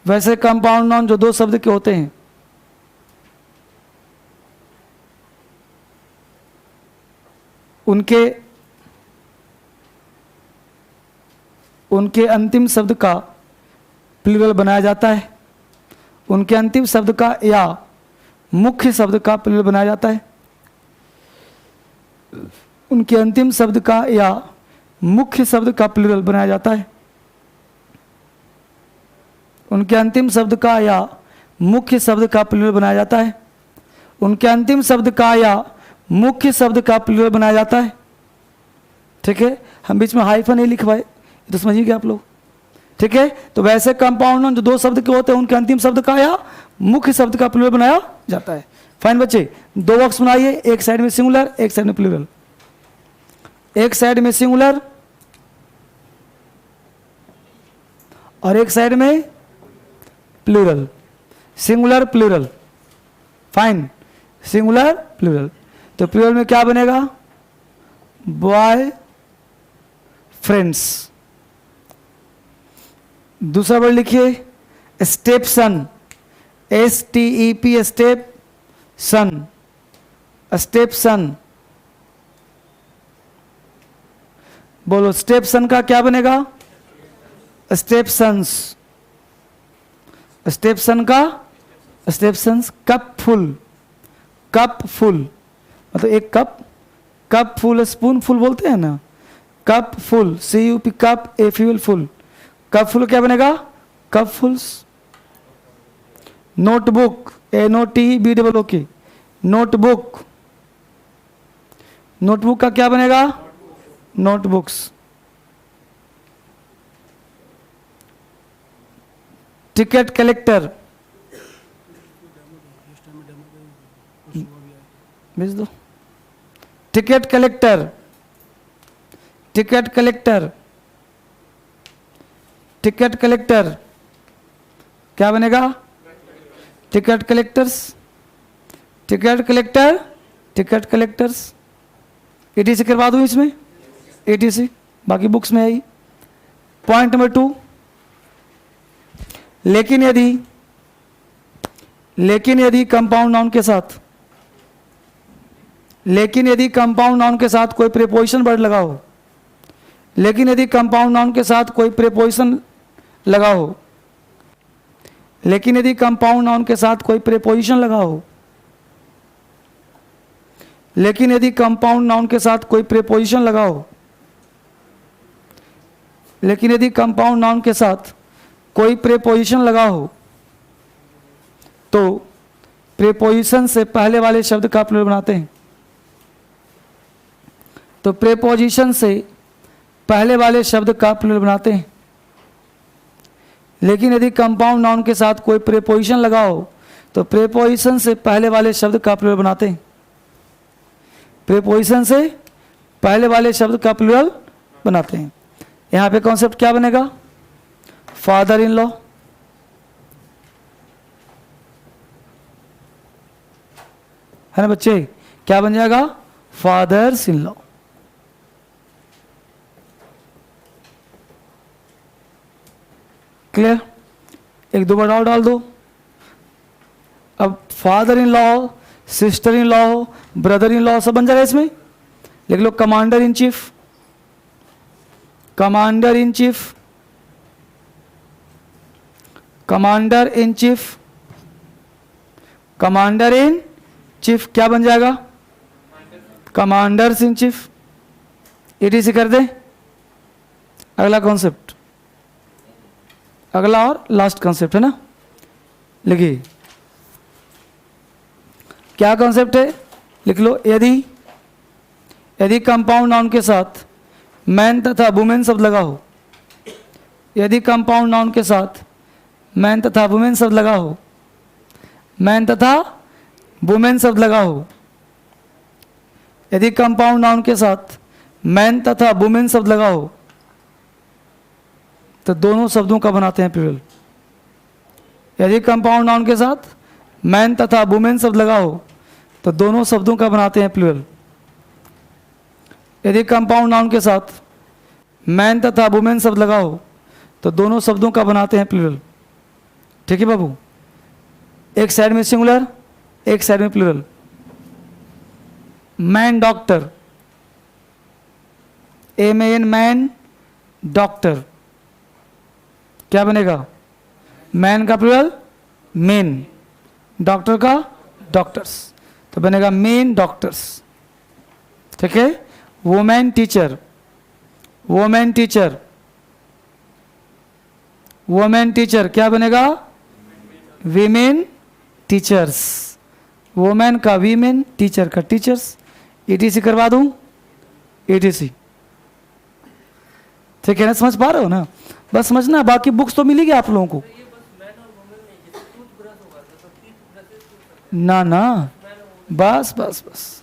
वैसे कंपाउंड नाउन जो 2 शब्द के होते हैं। उनके अंतिम शब्द का प्लूरल बनाया जाता है। उनके अंतिम शब्द का या मुख्य शब्द का प्लूरल बनाया जाता है। उनके अंतिम शब्द का या मुख्य शब्द का प्लूरल बनाया जाता है। उनके अंतिम शब्द का या मुख्य शब्द का प्लूरल बनाया जाता है। उनके अंतिम शब्द का या मुख्य शब्द का प्लूरल बनाया जाता है। ठीक है, हम बीच में हाइफन नहीं लिखवाए, तो समझिए आप लोग। ठीक है, तो वैसे कंपाउंड नाउन जो दो शब्द के होते हैं उनके अंतिम शब्द का या मुख्य शब्द का प्लूरल बनाया जाता है। फाइन बच्चे, दो बॉक्स बनाइए, एक साइड में सिंगुलर, एक साइड में प्लूरल। एक साइड में सिंगुलर और एक साइड में plural. Singular plural. Fine, singular plural. तो प्लूरल में क्या बनेगा? Boy friends. दूसरा वर्ड लिखिए step son. STEP step son. Step son. बोलो स्टेप सन का क्या बनेगा? Step sons. स्टेप सन का stepsons. Cupful. Cupful मतलब एक कप। कप फुल स्पून फुल बोलते हैं ना। Cupful CUP cup FUL full. Cupful क्या बनेगा? Cupfuls. Notebook NOTBOOK notebook. Notebook का क्या बनेगा? नोटबुक्स। Ticket collector. भेज दो। Ticket collector. Ticket collector. Ticket collector क्या बनेगा? Ticket collectors. Ticket collector. Ticket collectors. ETC करवा दूं इसमें? ETC बाकी बुक्स में है ही। पॉइंट नंबर 2, लेकिन यदि कंपाउंड नाउन के साथ कोई प्रीपोजिशन वर्ड लगा हो। लेकिन यदि कंपाउंड नाउन के साथ कोई प्रीपोजिशन लगा हो। लेकिन यदि कंपाउंड नाउन के साथ कोई प्रीपोजिशन लगा हो। लेकिन यदि कंपाउंड नाउन के साथ कोई प्रीपोजिशन लगा हो। लेकिन यदि कंपाउंड नाउन के साथ कोई प्रीपोजिशन लगा हो तो प्रीपोजिशन से पहले वाले शब्द का प्लूरल बनाते हैं। तो प्रीपोजिशन से पहले वाले शब्द का प्लूरल बनाते हैं। लेकिन यदि कंपाउंड नाउन के साथ कोई प्रीपोजिशन लगा हो तो प्रीपोजिशन से पहले वाले शब्द का प्लूरल बनाते हैं। प्रीपोजिशन से पहले वाले शब्द का प्लूरल बनाते हैं। यहाँ पे कॉन्सेप्ट क्या बनेगा? Father in law. है ना बच्चे? क्या बन जाएगा? Fathers in law. क्लियर? एक दो बार और डाल दो। अब father in law, sister in law, brother in law सब बन जाएगा इसमें। लिख लो commander in chief. Commander in chief. Commander in chief. Commander in chief क्या बन जाएगा? Commanders in chief. ETC कर दे। अगला कॉन्सेप्ट, अगला और लास्ट कॉन्सेप्ट है ना। लिखिए क्या कॉन्सेप्ट है? लिख लो यदि कंपाउंड नाउन के साथ मैन तथा वुमेन शब्द लगा हो। यदि कंपाउंड नाउन के साथ मैन तथा वुमेन शब्द लगा हो। मैन तथा वुमेन शब्द लगा हो। यदि कंपाउंड नाउन के साथ मैन तथा वुमेन शब्द लगा हो तो दोनों शब्दों का बनाते हैं प्लूरल। यदि कंपाउंड नाउन के साथ मैन तथा वुमेन शब्द लगा हो तो दोनों शब्दों का बनाते हैं प्लूरल। यदि कंपाउंड नाउन के साथ मैन तथा वुमेन शब्द लगा हो तो दोनों शब्दों का बनाते हैं प्लूरल। ठीक है बाबू? एक साइड में सिंगुलर, एक साइड में plural. Man doctor. MAN man, doctor, क्या बनेगा? मैन का प्लूरल मेन, डॉक्टर का डॉक्टर्स, तो बनेगा मेन डॉक्टर्स। ठीक है। Women teacher, women teacher, women teacher क्या बनेगा? वीमेन टीचर्स, वुमेन का वीमेन, टीचर का टीचर्स। ETC करवा दूं? ETC। ठीक है ना, समझ पा रहे हो ना? बस समझना, बाकी बुक्स तो मिलेगी आप लोगों को। ना ना, बस बस बस,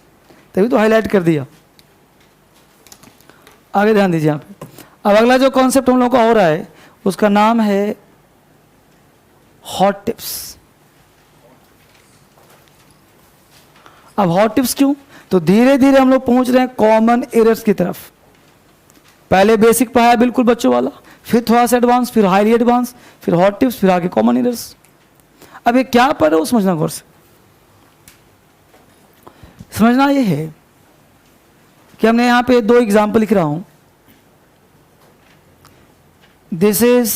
तभी तो हाईलाइट कर दिया। आगे ध्यान दीजिए यहाँ पे। अब अगला जो कॉन्सेप्ट हम लोगों का हो रहा है उसका नाम है हॉट टिप्स। अब हॉट टिप्स क्यों? तो धीरे धीरे हम लोग पहुंच रहे हैं कॉमन एरर्स की तरफ। पहले बेसिक पढ़ाया बिल्कुल बच्चों वाला, फिर थोड़ा सा एडवांस, फिर हाईली एडवांस, फिर हॉट टिप्स, फिर आगे कॉमन एरर्स। अब ये क्या पढ़ रहे हो समझना गौर से। समझना ये है कि हमने यहां पे 2 एग्जाम्पल लिख रहा हूं। This is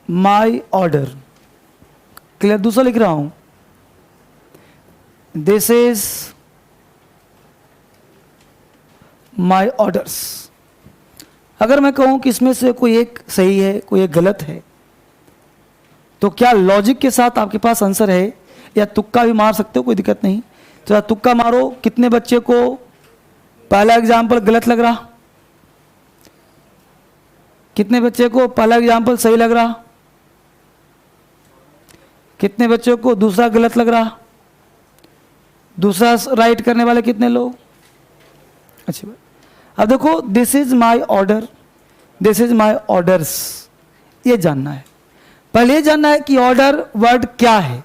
my order, clear. दूसरा लिख रहा हूं, दिस इज माई ऑर्डर्स। अगर मैं कहूं कि इसमें से कोई एक सही है, कोई एक गलत है, तो क्या लॉजिक के साथ आपके पास आंसर है, या तुक्का भी मार सकते हो, कोई दिक्कत नहीं। तो तुक्का मारो। कितने बच्चे को पहला एग्जाम्पल गलत लग रहा? कितने बच्चे को पहला एग्जाम्पल सही लग रहा? कितने बच्चों को दूसरा गलत लग रहा? दूसरा राइट करने वाले कितने लोग? अच्छी बात। अब देखो, this is my order, this is my orders, ये जानना है। पहले ये जानना है कि ऑर्डर वर्ड क्या है।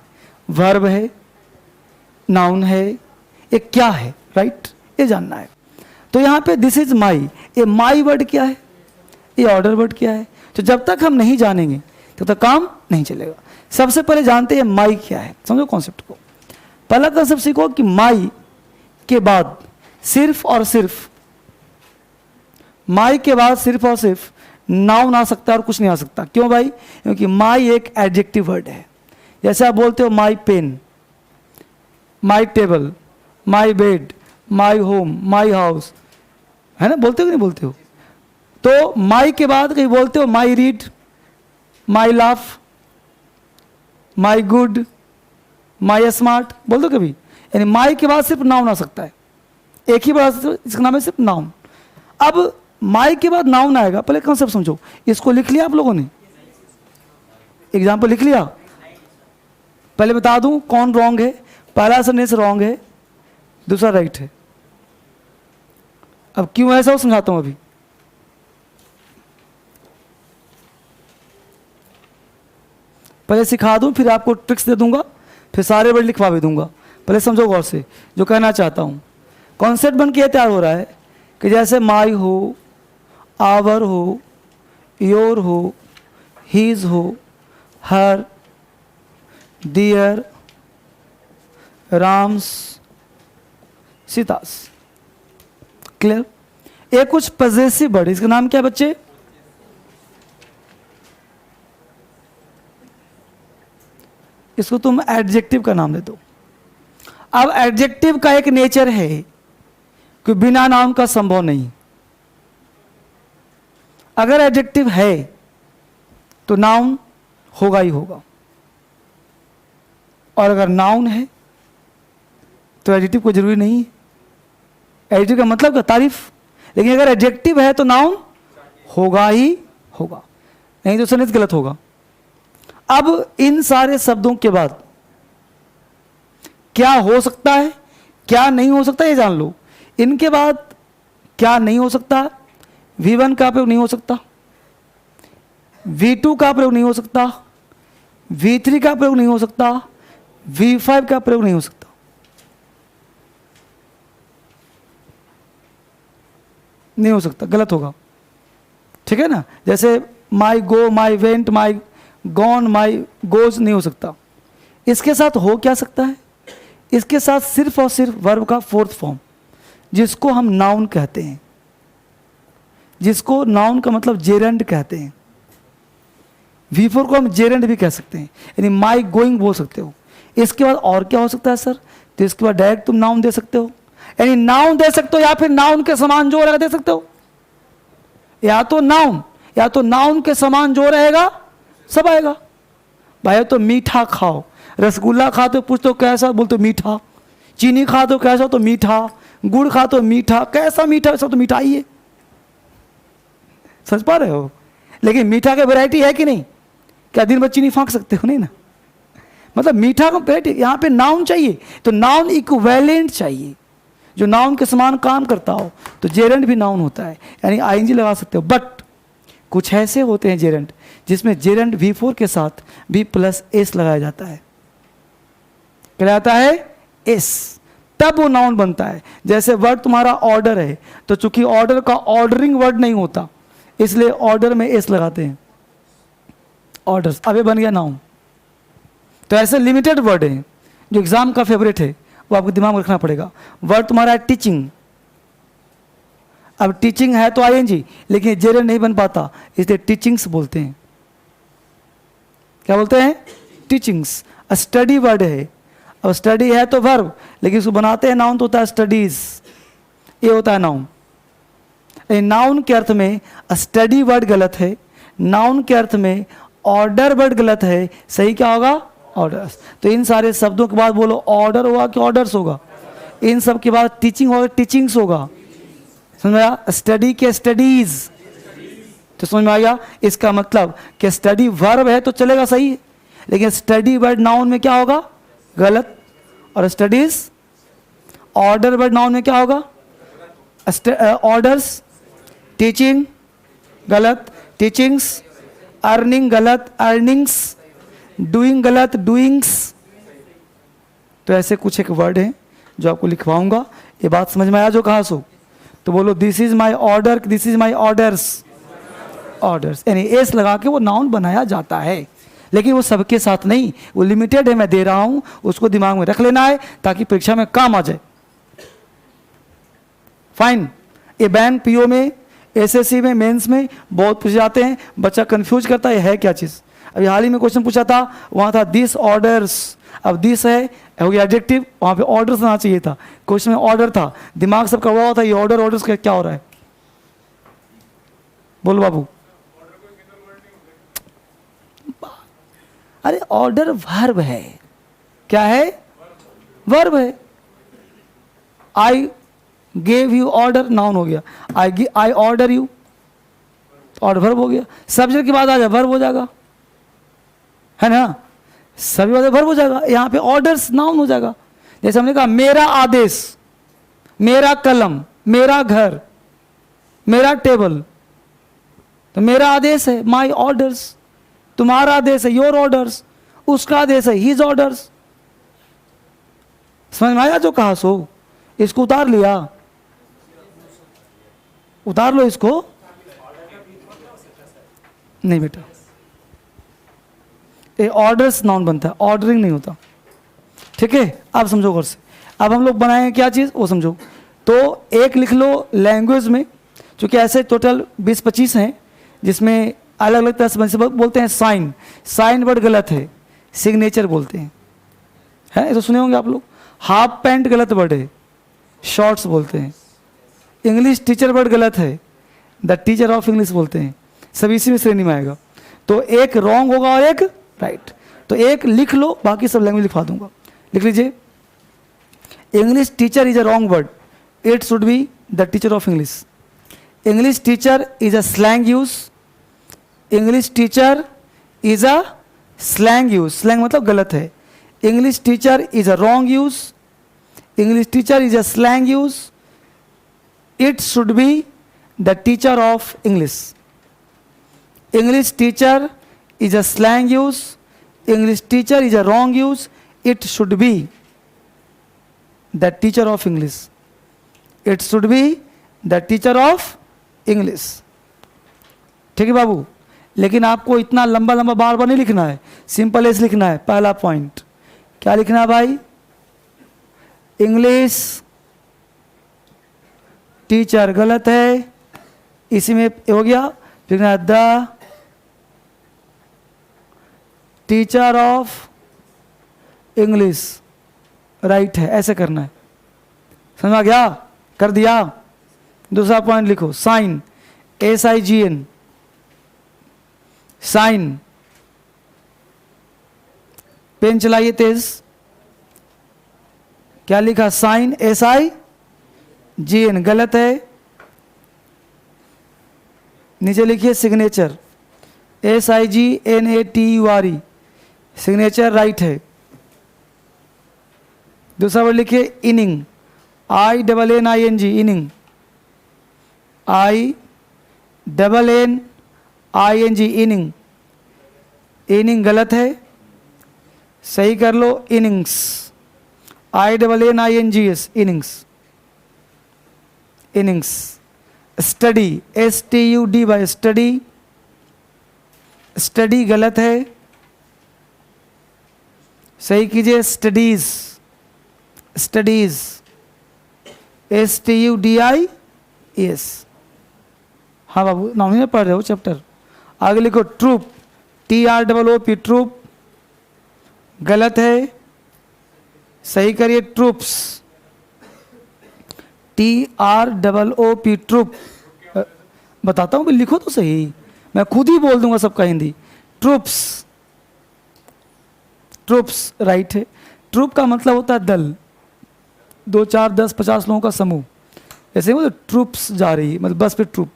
वर्ब है, नाउन है, ये क्या है, राइट? ये जानना है। तो यहां पे दिस इज माई, ये माई वर्ड क्या है, ये ऑर्डर वर्ड क्या है। तो जब तक हम नहीं जानेंगे तब तक काम नहीं चलेगा। सबसे पहले जानते हैं माई क्या है। समझो कॉन्सेप्ट को। पहला कॉन्सेप्ट सीखो कि माई के बाद सिर्फ और सिर्फ, माई के बाद सिर्फ और सिर्फ नाउन आ सकता है और कुछ नहीं आ सकता। क्यों भाई? क्योंकि माई एक एडजेक्टिव वर्ड है। जैसे आप बोलते हो my pen, my table, my bed, my home, my house, है ना? बोलते हो कि नहीं बोलते हो? तो माई के बाद कहीं बोलते हो my read, my laugh, my good, my smart, बोल दो कभी? यानी माई के बाद सिर्फ नाउन आ सकता है। एक ही बात, इसका नाम है सिर्फ नाउन। अब माई के बाद नाउन आएगा, पहले कॉन्सेप्ट समझो। इसको लिख लिया आप लोगों ने? एग्जाम्पल लिख लिया? पहले बता दूं कौन रॉन्ग है। पहला सेंटेंस रॉन्ग है, दूसरा राइट है। अब क्यों ऐसा, समझाता हूं अभी। पहले सिखा दूं, फिर आपको ट्रिक्स दे दूंगा, फिर सारे वर्ड लिखवा भी दूंगा। पहले समझो गौर से जो कहना चाहता हूं। कॉन्सेप्ट बन के तैयार हो रहा है कि जैसे माई हो, आवर हो, योर हो, हीज हो, हर, डियर, राम्स, सीतास। क्लियर? ये कुछ पजेसिव वर्ड, इसका नाम क्या है बच्चे? इसको तुम एडजेक्टिव का नाम दे दो। अब एडजेक्टिव का एक नेचर है कि बिना नाउन का संभव नहीं। अगर एडजेक्टिव है तो नाउन होगा ही होगा, और अगर नाउन है तो एडजेक्टिव कोई जरूरी नहीं है। एडजेक्टिव का मतलब क्या? तारीफ। लेकिन अगर एडजेक्टिव है तो नाउन होगा ही होगा, नहीं तो सेंटेंस गलत होगा। अब इन सारे शब्दों के बाद क्या हो सकता है, क्या नहीं हो सकता, ये जान लो। इनके बाद क्या नहीं हो सकता? V1 का प्रयोग नहीं हो सकता, V2 का प्रयोग नहीं हो सकता, V3 का प्रयोग नहीं हो सकता, V5 का प्रयोग नहीं हो सकता। नहीं हो सकता, गलत होगा। ठीक है ना? जैसे माई गो, माई वेंट, माई गॉन, माई गोज नहीं हो सकता। इसके साथ हो क्या सकता है? इसके साथ सिर्फ और सिर्फ वर्ब का फोर्थ फॉर्म, जिसको हम नाउन कहते हैं। जिसको नाउन का मतलब जेरेंड कहते हैं। V4 को हम जेरेंड भी कह सकते हैं, यानी माई गोइंग बोल सकते हो। इसके बाद और क्या हो सकता है सर? तो इसके बाद डायरेक्ट तुम नाउन दे सकते हो, यानी नाउन दे सकते हो या फिर नाउन के समान जो रहेगा दे सकते हो। या तो नाउन के समान जो रहेगा सब आएगा। भाई तो मीठा खाओ, रसगुल्ला खाते हो पूछते हो कैसा, बोलते हो मीठा। चीनी खाते हो कैसा, तो मीठा। गुड़ खाते हो मीठा, कैसा मीठा, वैसा तो मिठाई है। समझ पा रहे हो? लेकिन मीठा का वैरायटी है कि नहीं? क्या दिन भर चीनी फाँक सकते हो? नहीं ना। मतलब मीठा का वैरायटी, यहाँ पे नाउन चाहिए तो नाउन इक्विवेलेंट चाहिए, जो नाउन के समान काम करता हो। तो जेरेंट भी नाउन होता है, यानी आईएनजी लगा सकते हो। बट कुछ ऐसे होते हैं जेरेंट जिसमें जेरेंट V4 के साथ V+S लगाया जाता है। क्या लगाता है? एस, तब वो नाउन बनता है। जैसे वर्ड तुम्हारा ऑर्डर है, तो चूंकि ऑर्डर का ऑर्डरिंग वर्ड नहीं होता, इसलिए ऑर्डर में एस लगाते हैं, ऑर्डर्स। अब ये बन गया नाउन। तो ऐसे लिमिटेड वर्ड है जो एग्जाम का फेवरेट है, वो आपको दिमाग में रखना पड़ेगा। वर्ड तुम्हारा है टीचिंग, अब टीचिंग है तो आईएनजी, लेकिन जेरेंट नहीं बन पाता, इसलिए टीचिंग्स बोलते हैं। क्या बोलते हैं? टीचिंग्स। स्टडी वर्ड है, अब स्टडी है तो वर्ब, लेकिन उसको बनाते हैं नाउन तो होता है स्टडीज, ये होता है नाउन। नाउन के अर्थ में स्टडी वर्ड गलत है, नाउन के अर्थ में ऑर्डर वर्ड गलत है। सही क्या होगा? ऑर्डर्स। तो इन सारे शब्दों के बाद बोलो ऑर्डर होगा कि ऑर्डर्स होगा? इन सब के बाद टीचिंग होगा, टीचिंग्स होगा। समझ में आया? स्टडी के स्टडीज, तो समझ में आ गया? इसका मतलब कि स्टडी वर्ब है तो चलेगा, सही है, लेकिन स्टडी वर्ड नाउन में क्या होगा? गलत। और स्टडीज ऑर्डर वर्ड नाउन में क्या होगा? ऑर्डर्स। टीचिंग गलत, टीचिंग्स। अर्निंग गलत, अर्निंग्स। डूइंग गलत, डूइंग्स। तो ऐसे कुछ एक वर्ड हैं जो आपको लिखवाऊंगा। ये बात समझ में आया जो कहा सो? तो बोलो this is my order, this is my orders. Orders यानी एस लगा के वो नाउन बनाया जाता है, लेकिन वो सबके साथ नहीं, वो लिमिटेड है, मैं दे रहा हूं, उसको दिमाग में रख लेना है ताकि परीक्षा में काम आ जाए। फाइन। ये बैंक पीओ में, एसएससी में, मेंस में बहुत पूछ जाते हैं, बच्चा कंफ्यूज करता है क्या चीज़। अभी हाल ही में क्वेश्चन पूछा था, वहाँ था दिस ऑर्डर्स, अब दिस है हो गया एडजेक्टिव, वहाँ पे ऑर्डर्स आना चाहिए था, क्वेश्चन में ऑर्डर था, दिमाग सबका हुआ था ये ऑर्डर ऑर्डर्स का क्या हो रहा है? बोलो बाबू। अरे ऑर्डर वर्ब है, क्या है? वर्ब है। I gave you order, noun हो गया। I order you, order verb हो गया। सब्जेक्ट के बाद आ जाए वर्ब हो जाएगा, है ना? सभी बातें वर्ब हो जाएगा, यहाँ पे ऑर्डर्स नाउन हो जाएगा। जैसे हमने कहा मेरा आदेश, मेरा कलम, मेरा घर, मेरा टेबल, तो मेरा आदेश है माई ऑर्डर्स, तुम्हारा आदेश है योर ऑर्डर्स, उसका आदेश है हिज ऑर्डर्स। समझ में आया जो कहा सो? इसको उतार लिया, उतार लो इसको। नहीं बेटा, ये ऑर्डर्स नाउन बनता है, ऑर्डरिंग नहीं होता। ठीक है, आप समझो घर से। अब हम लोग बनाएंगे क्या चीज़ वो समझो। तो एक लिख लो लैंग्वेज में, क्योंकि ऐसे टोटल 20-25 हैं जिसमें अलग अलग तरह से बोलते हैं। साइन, साइन वर्ड गलत है, सिग्नेचर बोलते हैं, है ये तो सुने होंगे आप लोग। हाफ पैंट गलत वर्ड है, शॉर्ट्स बोलते हैं। इंग्लिश टीचर वर्ड गलत है, द टीचर ऑफ इंग्लिश बोलते हैं। सब इसी में श्रेणी में आएगा। तो एक रॉन्ग होगा और एक राइट। तो एक लिख लो, बाकी सब लैंग्वेज लिखवा दूंगा। लिख लीजिए, English teacher is a wrong word, it should be the teacher of English. English teacher is a slang use, English teacher is a slang use, slang मतलब गलत है। English teacher is a wrong use, English teacher is a slang use, it should be the teacher of English. English teacher is a slang use, English teacher is a wrong use, it should be the teacher of English, it should be the teacher of English। ठीक है बाबू, लेकिन आपको इतना लंबा लंबा बार बार नहीं लिखना है, सिंपल एस लिखना है। पहला पॉइंट क्या लिखना है भाई? इंग्लिश टीचर गलत है, इसी में हो गया। फिर the teacher of English right है, ऐसे करना है। समझ आ गया? कर दिया। दूसरा पॉइंट लिखो, साइन, SIGN, साइन। पेन चलाइए तेज। क्या लिखा? साइन, SIGN, गलत है। नीचे लिखिए सिग्नेचर, SIGNATURE, सिग्नेचर राइट है। दूसरा वर्ड लिखिए inning, INNING, inning, INNING, inning. Inning गलत है, सही कर लो। Innings, INNINGS, innings, innings. Study, STUDY, study, study गलत है, सही कीजिए। Studies, studies, STUDIES। हाँ बाबू, नौवीं में पढ़ रहे हो चैप्टर। आगे लिखो ट्रूप, TROOP, ट्रूप, गलत है, सही करिए। Troops, TROOP, troop. बताता हूँ कि लिखो तो सही, मैं खुद ही बोल दूंगा सबका हिंदी। ट्रूप्स, ट्रूप्स राइट है। ट्रूप का मतलब होता है दल, 2, 4, 10, 50 लोगों का समूह, ऐसे मतलब ट्रूप्स जा रही है, मतलब बस पे ट्रूप।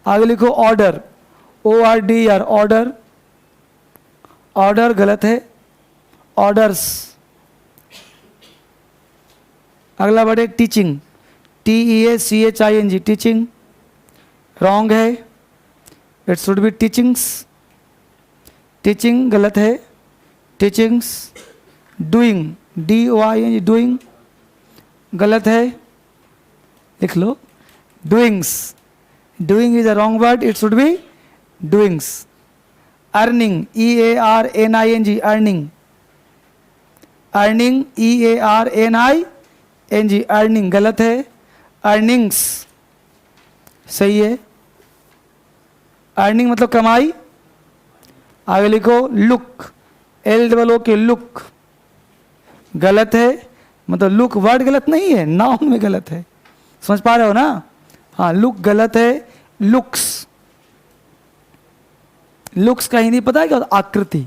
आगे लिखो ऑर्डर, ORDER, ऑर्डर, ऑर्डर गलत है। ऑर्डर्स। अगला वर्ड है टीचिंग, TEACHING, टीचिंग, रॉन्ग है। It should be teachings, teaching गलत है। टीचिंग्स। डूइंग, DOING, डूइंग, गलत है, लिख लो। Doings, doing is a wrong word, it should be doings. Earning, EARNING, earning, earning, EARNING, earning, गलत है। अर्निंग्स सही है। अर्निंग मतलब कमाई। आगे लिखो लुक, LOOK, लुक, गलत है। मतलब लुक वर्ड गलत नहीं है, नाउन में गलत है। समझ पा रहे हो ना? हाँ, लुक गलत है। लुक्स, लुक्स का हिंदी पता है क्या? आकृति,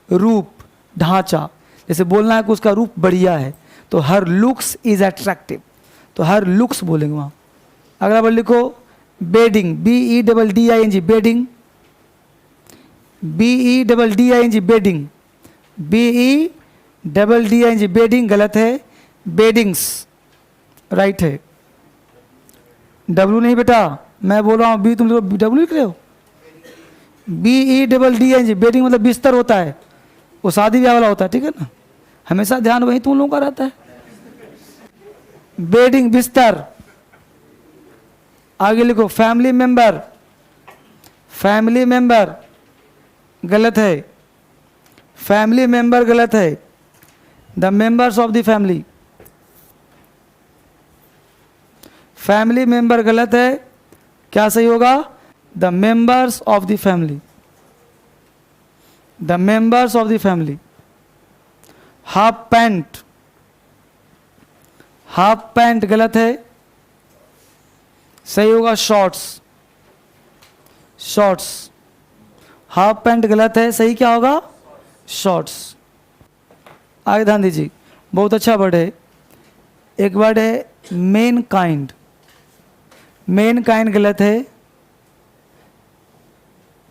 रूप, ढांचा। जैसे बोलना है कि उसका रूप बढ़िया है, तो हर लुक्स इज अट्रैक्टिव, तो हर लुक्स बोलेंगे वहाँ। अगला वर्ड लिखो bedding, BEDDING, bedding, BEDDING, bedding, BEDDING, bedding, गलत है। बेडिंग्स राइट है। W नहीं बेटा, मैं बोल रहा हूँ B, तुम लोग W लिख रहे हो। BEDDING, बेडिंग मतलब बिस्तर होता है, वो शादी ब्याह वाला होता है, ठीक है ना? हमेशा ध्यान वही तुम लोगों का रहता है। बेडिंग, बिस्तर। आगे लिखो फैमिली मेंबर, फैमिली मेंबर गलत है। फैमिली मेंबर गलत है। The members of the family, family member गलत है। क्या सही होगा? The members of the family, the members of the family. Half pant, half pant गलत है, सही होगा शॉर्ट्स, शॉर्ट्स। हाफ पैंट गलत है, सही क्या होगा? शॉर्ट्स। आगे ध्यान दीजिए, बहुत अच्छा वर्ड है। एक वर्ड है मेन काइंड, मेन काइंड गलत है,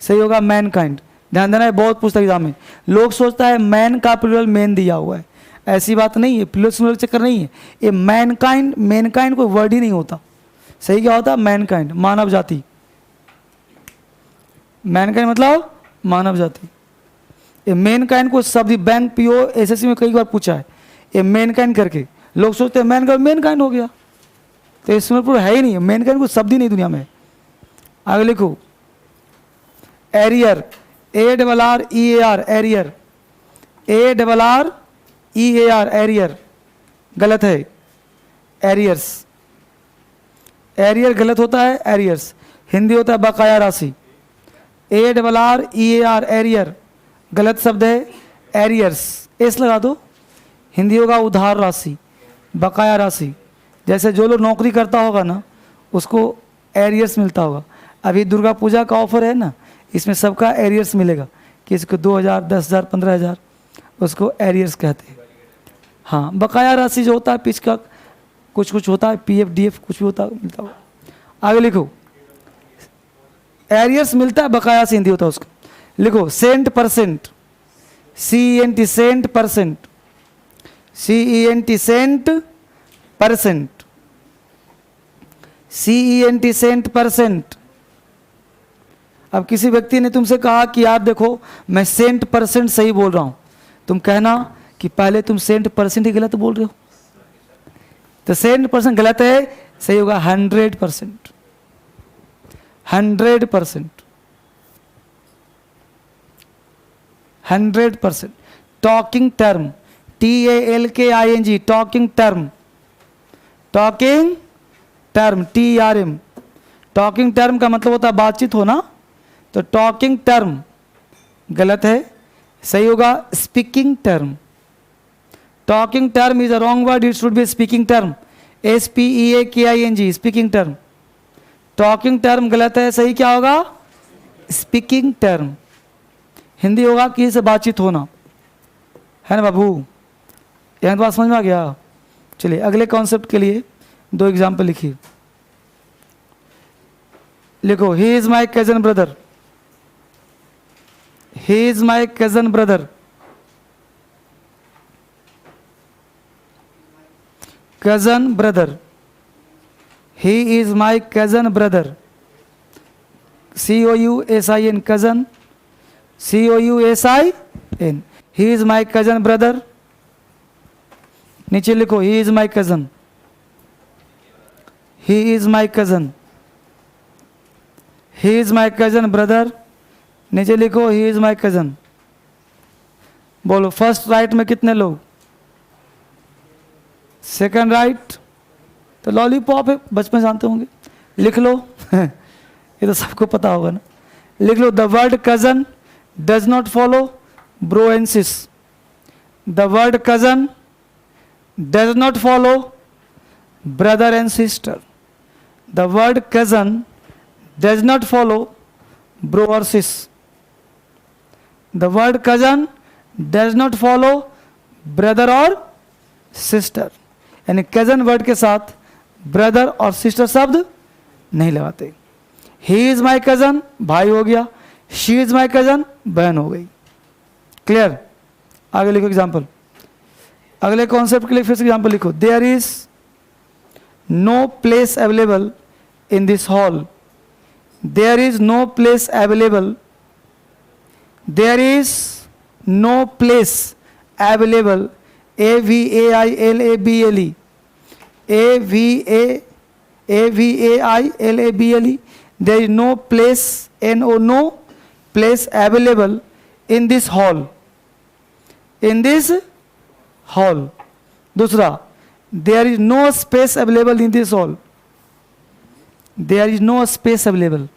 सही होगा मैन काइंड। ध्यान देना है, बहुत पुस्तक एग्जाम में लोग सोचता है मैन का प्लूरल मेन दिया हुआ है, ऐसी बात नहीं है। प्लूरल चक्कर नहीं है ये। मैन काइंड कोई वर्ड ही नहीं होता। सही क्या होता? मैन काइंड, मानव जाति। मैन काइंड मतलब मानव जाति। ये मैन काइंड को शब्द बैंक PO SSC में कई बार पूछा है, ये मैन काइंड करके लोग सोचते हैं मैन काइंड हो गया, तो इसमें पूरा है ही नहीं। मैन काइंड कोई शब्द ही नहीं दुनिया में। आगे लिखो arrear, ARREAR, arrear, ARREAR, arrear गलत है। एरियर्स, एरियर गलत होता है, एरियर्स। हिंदी होता है बकाया राशि, ARREAR एरियर, गलत शब्द है एरियर्स, एस लगा दो। हिंदी होगा उधार राशि, बकाया राशि। जैसे जो लोग नौकरी करता होगा ना उसको एरियर्स मिलता होगा। अभी दुर्गा पूजा का ऑफर है ना, इसमें सबका एरियर्स मिलेगा, किसी को 2000, 10,000, 15,000, उसको एरियर्स कहते हैं। हाँ, बकाया राशि जो होता है पिछ का कुछ कुछ होता है, PF DF कुछ भी होता है, मिलता होगा। आगे लिखो, एरियर्स मिलता है, बकाया से हिंदी होता है उसका। लिखो cent percent, CENT cent percent, CENT cent percent, CENT cent percent. अब किसी व्यक्ति ने तुमसे कहा कि यार देखो मैं सेंट परसेंट सही बोल रहा हूं, तुम कहना कि पहले तुम सेंट परसेंट ही गलत बोल रहे हो। तो सेंट परसेंट गलत है, सही होगा 100%, 100%, 100%। Talking term, TALKING, talking term, talking term, TRM। Talking term का मतलब होता है बातचीत होना, तो टॉकिंग टर्म गलत है, सही होगा speaking term. Talking term is a wrong word, it should be speaking term, SPEAKING, speaking term. Talking term गलत है, सही क्या होगा स्पीकिंग टर्म। हिंदी होगा किसी से बातचीत होना, है ना बाबू? यहाँ बात समझ में आ गया? चलिए अगले कॉन्सेप्ट के लिए 2 एग्जाम्पल लिखिए। लिखो, he is my cousin brother, he is my cousin brother, cousin brother, he is my cousin brother, COUSIN, cousin, COUSIN, he is my cousin brother. नीचे लिखो, he is my cousin, he is my cousin, he is my cousin brother. नीचे लिखो, ही इज माई कजन। बोलो फर्स्ट राइट में कितने लोग? सेकंड राइट तो लॉलीपॉप है, बचपन जानते होंगे, लिख लो ये तो सबको पता होगा ना। लिख लो, the word cousin does not follow bro and sis, the word cousin does not follow brother and sister, the word cousin does not follow bro और sis, the word cousin does not follow brother और सिस्टर। यानी कजन वर्ड के साथ ब्रदर और सिस्टर शब्द नहीं लगाते। ही इज माई कजन भाई हो गया, शी इज माई कजन बहन हो गई। क्लियर? आगे लिखो एग्जाम्पल, अगले कॉन्सेप्ट के लिए फिर से एग्जाम्पल लिखो। There is no place available in this hall, there is no place available, there is no place available, AVAILABLE, AVAILABLE, there is no place, no place available in this hall, in this hall। दूसरा, there is no space available in this hall, there is no space available,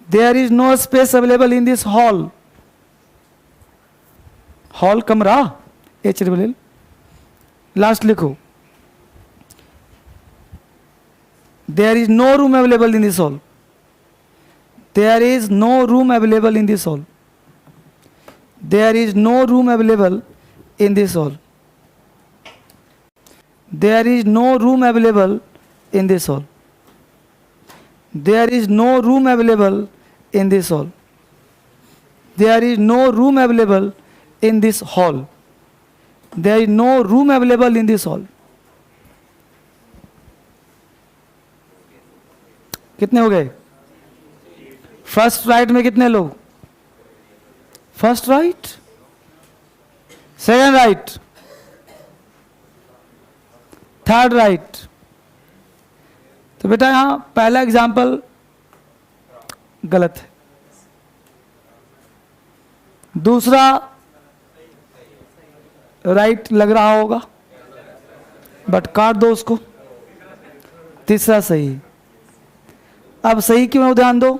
there is no space available in this hall, hall कमरा, HLL। लास्ट लिखो, there is no room available in this hall, there is no room available in this hall, there is no room available in this hall, there is no room available in this hall, there is no room available in this hall, there is no room available in this hall, there is no room available in this hall। कितने हो गए? फर्स्ट राइट में कितने लोग? First right, second right, third right. तो बेटा यहां पहला एग्जाम्पल गलत है, दूसरा राइट लग रहा होगा बट काट दो उसको, तीसरा सही। अब सही क्यों है ध्यान दो।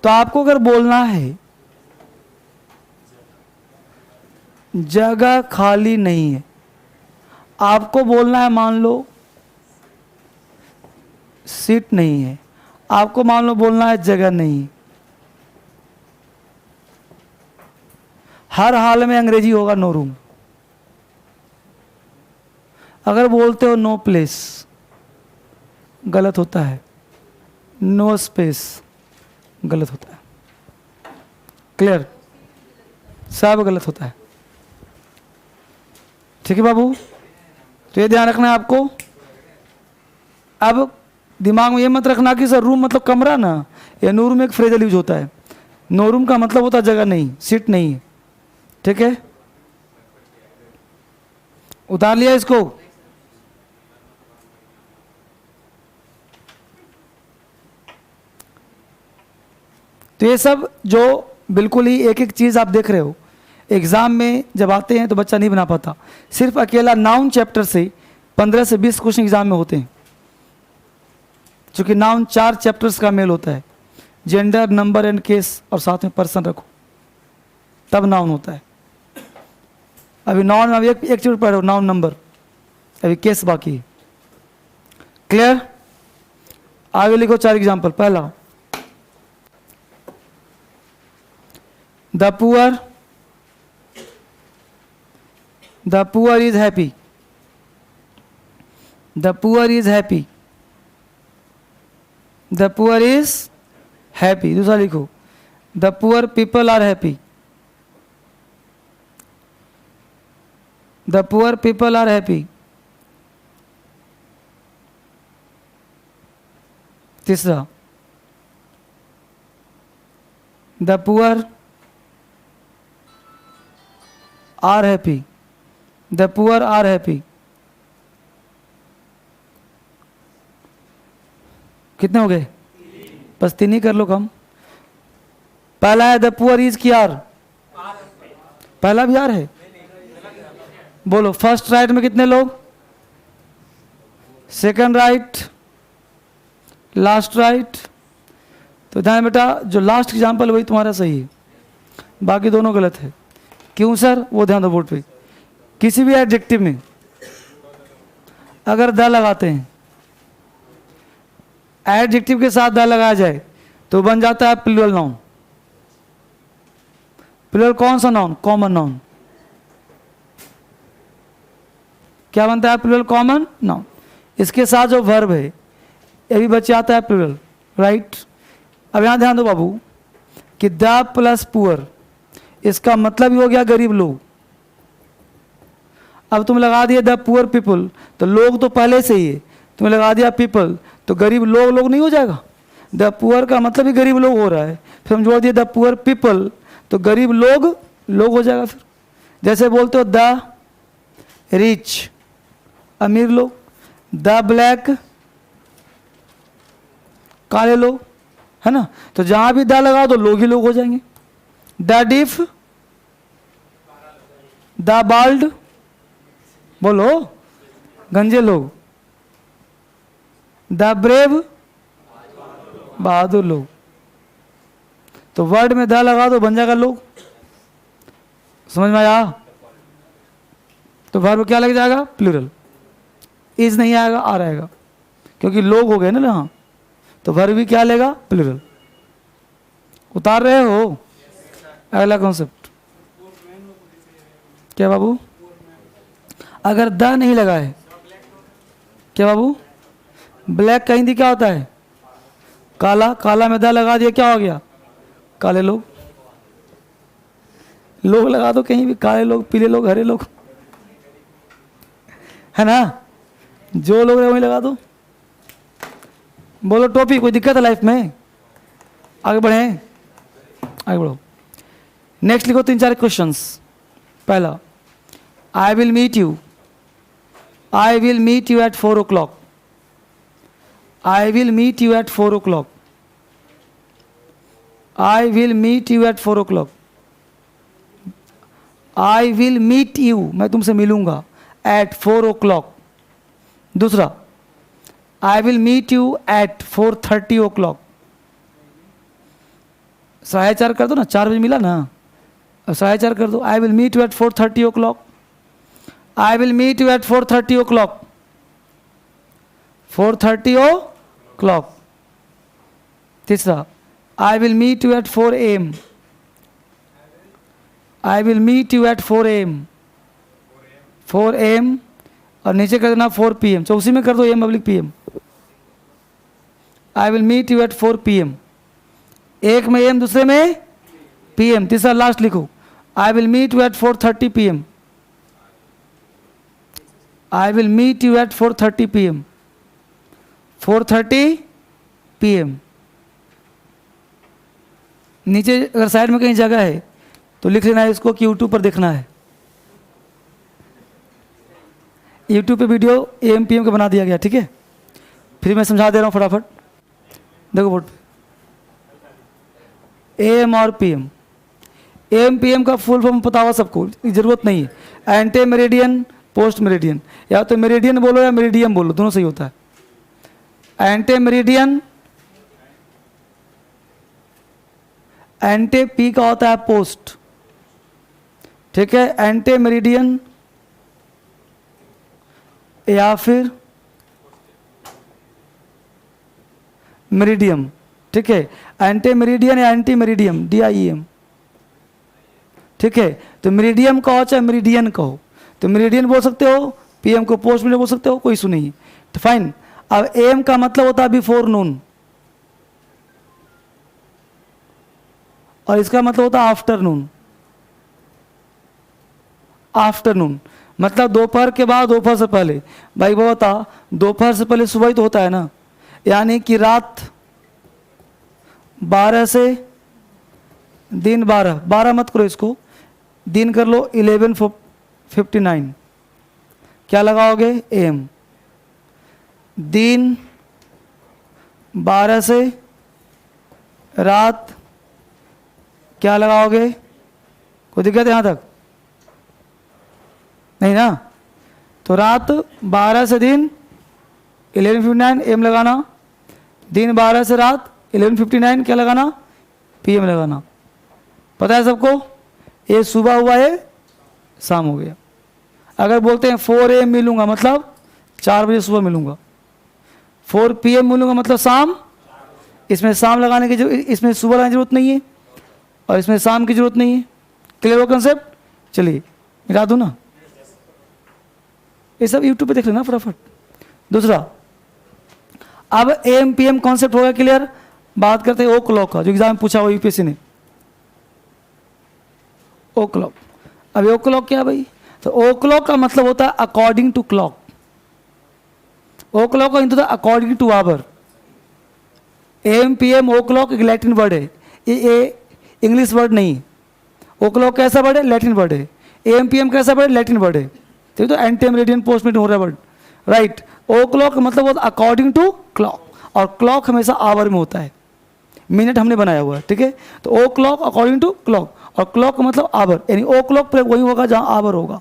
तो आपको अगर बोलना है जगह खाली नहीं है, आपको बोलना है मान लो सीट नहीं है, आपको मान लो बोलना है जगह नहीं है, हर हाल में अंग्रेजी होगा नो रूम। अगर बोलते हो नो प्लेस गलत होता है, नो स्पेस गलत होता है। क्लियर? सब गलत होता है। ठीक है बाबू, तो ये ध्यान रखना है आपको। अब दिमाग में ये मत रखना कि सर रूम मतलब कमरा ना, ये नो रूम एक फ्रेजल यूज होता है। नो रूम का मतलब होता है जगह नहीं, सीट नहीं है। ठीक है, उतार लिया इसको। तो ये सब जो बिल्कुल ही एक एक चीज़ आप देख रहे हो, एग्ज़ाम में जब आते हैं तो बच्चा नहीं बना पाता। सिर्फ अकेला नाउन चैप्टर से 15 से 20 क्वेश्चन एग्जाम में होते हैं, चूँकि नाउन 4 चैप्टर्स का मेल होता है, जेंडर, नंबर एंड केस, और साथ में पर्सन रखो तब नाउन होता है। अभी नाउन में एक चैप्टर पढ़ो, नाउन नंबर, अभी केस बाकी है। क्लियर? आगे लिखो 4 एग्जाम्पल। पहला, the poor is happy. The poor is happy. The poor is happy. दूसरा लिखो, the poor people are happy. The poor people are happy. तीसरा, the poor are happy. The poor are happy. कितने हो गए? बस 3 ही कर लो कम। पहला है द पुअर इज की आर, पहला भी आर है। बोलो फर्स्ट राइट में कितने लोग? Second right, last right. तो ध्यान बेटा, जो लास्ट एग्जाम्पल वही तुम्हारा सही है, बाकी दोनों गलत है। क्यों सर? वो ध्यान दो बोर्ड पे। किसी भी एडजेक्टिव में अगर द लगाते हैं, एडजेक्टिव के साथ द लगाया जाए तो बन जाता है प्लूरल नाउन। प्लूरल कौन सा नाउन? Common noun. क्या बनता है? Plural common noun. इसके साथ जो वर्ब है ये भी बच जाता है प्लूरल, राइट? अब यहां ध्यान दो बाबू कि द प्लस पुअर, इसका मतलब ही हो गया गरीब लोग। अब तुम लगा दिया द पुअर पीपल, तो लोग तो पहले से ही है, तुम लगा दिया पीपल तो गरीब लोग नहीं हो जाएगा? द पुअर का मतलब ही गरीब लोग हो रहा है, फिर हम जोड़ दिए द पुअर पीपल तो गरीब लोग हो जाएगा। फिर जैसे बोलते हो द रिच, अमीर लोग, द ब्लैक, काले लोग, है ना? तो जहां भी द लगा दो लोग ही लोग हो जाएंगे। द डिफ, द बाल्ड, बोलो गंजे लोग, द ब्रेव, बहादुर लोग। तो वर्ड में द लगा दो बन जाएगा लोग। समझ में आया? तो वर्ब क्या लग जाएगा? प्लूरल। इज नहीं आएगा, आ रहेगा, क्योंकि लोग हो गए ना यहाँ, तो वर्ब भी क्या लेगा? प्लूरल। उतार रहे हो? अगला कॉन्सेप्ट क्या बाबू? अगर द नहीं लगा है, क्या बाबू? ब्लैक का हिंदी क्या होता है? काला। काला में द लगा दिया, क्या हो गया? काले लोग। लोग लगा दो कहीं भी, काले लोग, पीले लोग, हरे लोग, है ना? जो लोग है वही लगा दो। बोलो टोपी, कोई दिक्कत है लाइफ में? आगे बढ़े, आगे बढ़ो। नेक्स्ट लिखो 3-4 क्वेश्चंस। पहला, I will meet you, I will meet you at 4 o'clock. I will meet you at 4 o'clock. I will meet you at 4 o'clock. I will meet you, मैं तुमसे मिलूंगा, at 4 o'clock. दूसरा, I will meet you at 4:30 o'clock. 4:30 कर दो ना, 4 बजे मिला ना, अब 4:30 कर दो। I will meet you at 4:30 o'clock, I will meet you at 4:30 o'clock, 4:30 o'clock। तीसरा, I will meet you at 4 AM, I will meet you at 4 AM, 4 AM और नीचे कर देना 4 PM, तो उसी में कर दो AM public PM। I will meet you at 4 PM, एक में AM दूसरे में PM, तीसरा लास्ट लिखो, I will meet you at 4:30 PM, I will meet you at 4:30 PM, 4:30 PM। नीचे अगर साइड में कहीं जगह है तो लिख लेना है इसको कि यूट्यूब पर देखना है। यूट्यूब पे वीडियो AM PM का बना दिया गया, ठीक है। फिर मैं समझा दे रहा हूँ फटाफट, देखो बोर्ड पे, AM और PM, AM PM का फुल फॉर्म पता हुआ सबको, जरूरत नहीं है। एंटे मेरिडियन, पोस्ट मेरिडियन, या तो मेरिडियन बोलो या मेरिडियम बोलो, दोनों सही होता है। एंटे मेरिडियन, एंटे P का होता है पोस्ट, ठीक है। एंटे मेरिडियन या फिर मेरिडियम, ठीक है। एंटी मेरिडियन या एंटी मेरिडियम, DIEM, ठीक है। तो मेरिडियम कहो चाहे मेरिडियन कहो, तो मेरिडियन बोल सकते हो, PM को पोस्ट मेरिडियन बोल सकते हो, कोई इशू नहीं है। तो फाइन। अब AM का मतलब होता है बिफोर नून, और इसका मतलब होता है आफ्टरनून। आफ्टरनून मतलब दोपहर के बाद, दोपहर से पहले। भाई वो बता, दोपहर से पहले सुबह ही तो होता है ना, यानी कि रात 12 से दिन 12, 12 मत करो इसको, दिन कर लो 11:59, क्या लगाओगे AM। दिन 12 से रात क्या लगाओगे, कोई दिक्कत है यहाँ तक नहीं ना। तो रात 12 से दिन 11:59 AM लगाना, दिन 12 से रात 11:59 क्या लगाना, PM लगाना। पता है सबको, ये सुबह हुआ है, शाम हो गया। अगर बोलते हैं 4 AM मिलूंगा मतलब 4 बजे सुबह मिलूंगा, 4 PM मिलूंगा मतलब शाम, इसमें शाम लगाने की इसमें सुबह लगाने की जरूरत नहीं है और इसमें शाम की जरूरत नहीं है। क्लियर हो कंसेप्ट? चलिए मिला दूँ ना, ये सब यूट्यूब पे देख लेना फटाफट। दूसरा, अब AM PM कॉन्सेप्ट हो गया क्लियर। बात करते हैं ओ क्लॉक का, जो एग्जाम में पूछा हुआ UPSC ने। ओ क्लॉक, अब ओ क्लॉक क्या है भाई? तो ओ क्लॉक का मतलब होता है according to clock. O'clock का हिंदी होता है according to hour. AM PM o'clock एक लैटिन वर्ड है, ये इंग्लिश वर्ड नहीं। ओ क्लॉक कैसा वर्ड है? लैटिन वर्ड है। AM PM कैसा वर्ड है? लैटिन वर्ड है। ठीक है, तो एंटी मेरिडियन पोस्ट मेरिडियन हो रहा है वर्ड, राइट। ओ क्लॉक मतलब होता है अकॉर्डिंग टू क्लॉक, और क्लॉक हमेशा आवर में होता है, मिनट हमने बनाया हुआ है, ठीक है। तो ओ क्लॉक अकॉर्डिंग टू क्लॉक, और क्लॉक मतलब आवर, यानी ओ क्लॉक पर वही होगा जहां आवर होगा,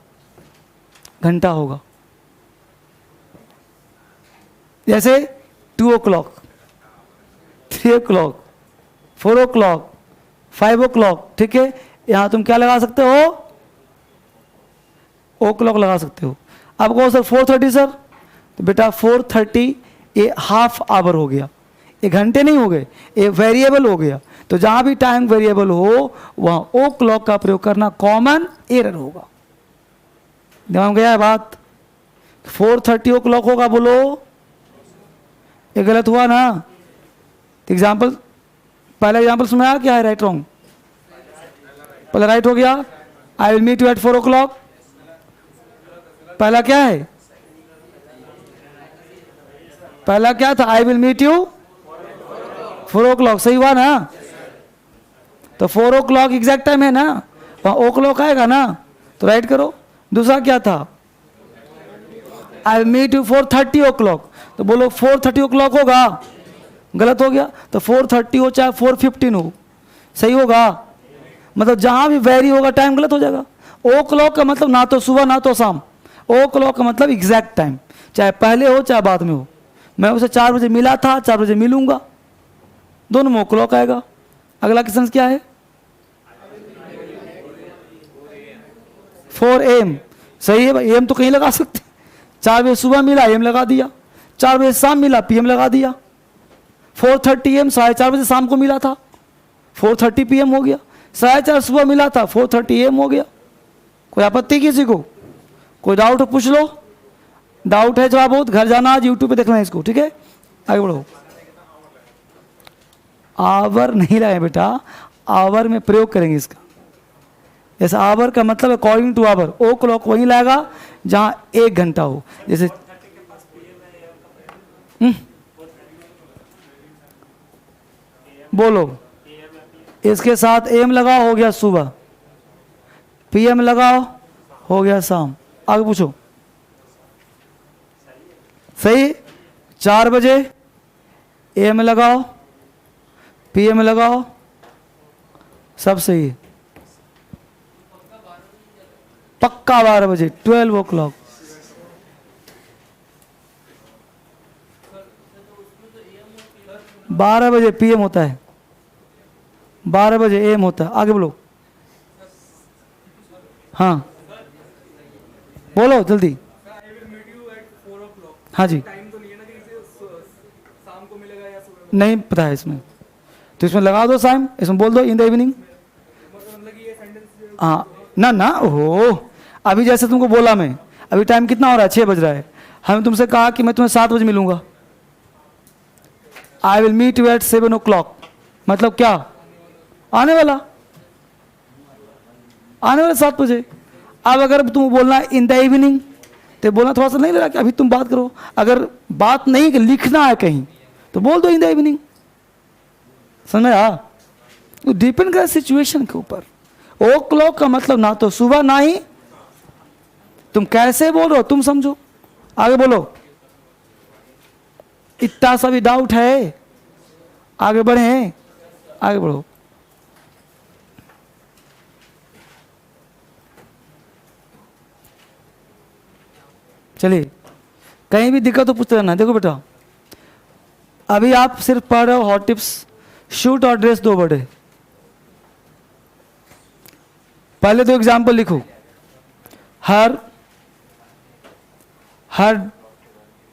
घंटा होगा। जैसे 2 o'clock, 3 o'clock, 4 o'clock, 5 o'clock, ठीक है। यहां तुम क्या लगा सकते हो? ओ क्लॉक लगा सकते हो। अब कहो सर 4:30 सर, तो बेटा 4:30 ये हाफ आवर हो गया, ये घंटे नहीं हो गए, ये वेरिएबल हो गया। तो जहां भी टाइम वेरिएबल हो वहां ओ क्लॉक का प्रयोग करना कॉमन एरर होगा। दिमाग में गया है बात? 4:30 ओ क्लॉक होगा, बोलो ये गलत हुआ ना। एग्जाम्पल, पहला एग्जाम्पल सुनाया क्या है? Right wrong? पहला राइट हो गया, I will meet you at 4 o'clock। पहला क्या है? पहला क्या था? आई विल मीट यू 4 o'clock, सही हुआ ना। तो 4 o'clock एग्जैक्ट टाइम है ना, वहां ओ क्लॉक आएगा ना, तो राइट करो। दूसरा क्या था? आई विल मीट यू 4:30 o'clock, तो बोलो 4:30 o'clock होगा, गलत हो गया। तो 4:30 हो चाहे 4:15 हो, सही होगा। मतलब जहां भी वेरी होगा टाइम गलत हो जाएगा। ओ क्लॉक का मतलब ना तो सुबह ना तो शाम, ओ क्लॉक का मतलब एग्जैक्ट टाइम, चाहे पहले हो चाहे बाद में हो। मैं उसे 4 बजे मिला था, 4 बजे मिलूंगा, दोनों में ओ क्लॉक आएगा। अगला क्वेश्चन क्या है? 4 AM। सही है भाई, एम तो कहीं लगा सकते। 4 बजे सुबह मिला, एम लगा दिया। 4 बजे शाम मिला, PM लगा दिया। 4:30 AM 4:30 बजे शाम को मिला था, 4:30 PM हो गया। 4:30 सुबह मिला था, 4:30 AM हो गया। कोई आपत्ति किसी को? कोई डाउट हो पूछ लो। डाउट है जवाब हो तो घर जाना, आज यूट्यूब पे देखना है इसको, ठीक है? आगे बढ़ो। आवर नहीं लगाए बेटा, आवर में प्रयोग करेंगे इसका। जैसे आवर का मतलब according to hour, o'clock वहीं लाएगा जहां 1 घंटा हो। जैसे बोलो, इसके साथ एम लगाओ, हो गया सुबह। PM लगाओ, हो गया शाम। आगे पूछो। सही। 4 बजे AM लगाओ, PM लगाओ, सब सही है। पक्का 12 बजे, 12 o'clock। बारह बजे PM होता है, 12 बजे AM होता है। आगे बोलो। हाँ बोलो जल्दी। हाँ जी। नहीं पता है इसमें, तो इसमें लगा दो शाम, इसमें बोल दो इन द इवनिंग। हाँ ना ना, ओहो, अभी जैसे तुमको बोला मैं, अभी टाइम कितना हो रहा है? 6 बज रहा है। हमने तुमसे कहा कि मैं तुम्हें 7 बजे मिलूंगा। I will meet you at 7 o'clock, मतलब क्या? आने वाला 7 बजे। अब अगर तुम बोलना इन द इवनिंग, तो बोलना थोड़ा सा नहीं लगा कि अभी तुम बात करो। अगर बात नहीं कि लिखना है कहीं, तो बोल दो इन द इवनिंग। समझ में आ? डिपेंड करे सिचुएशन के ऊपर। ओ क्लॉक का मतलब ना तो सुबह ना ही, तुम कैसे बोल रहे हो तुम समझो। आगे बोलो। इतना सा भी डाउट है? आगे बढ़े, आगे बढ़ो। चलिए, कहीं भी दिक्कत तो पूछते रहना। देखो बेटा, अभी आप सिर्फ पढ़ रहे हो हॉट टिप्स, शूट और ड्रेस 2 वर्ड है। पहले 2 एग्जाम्पल लिखो।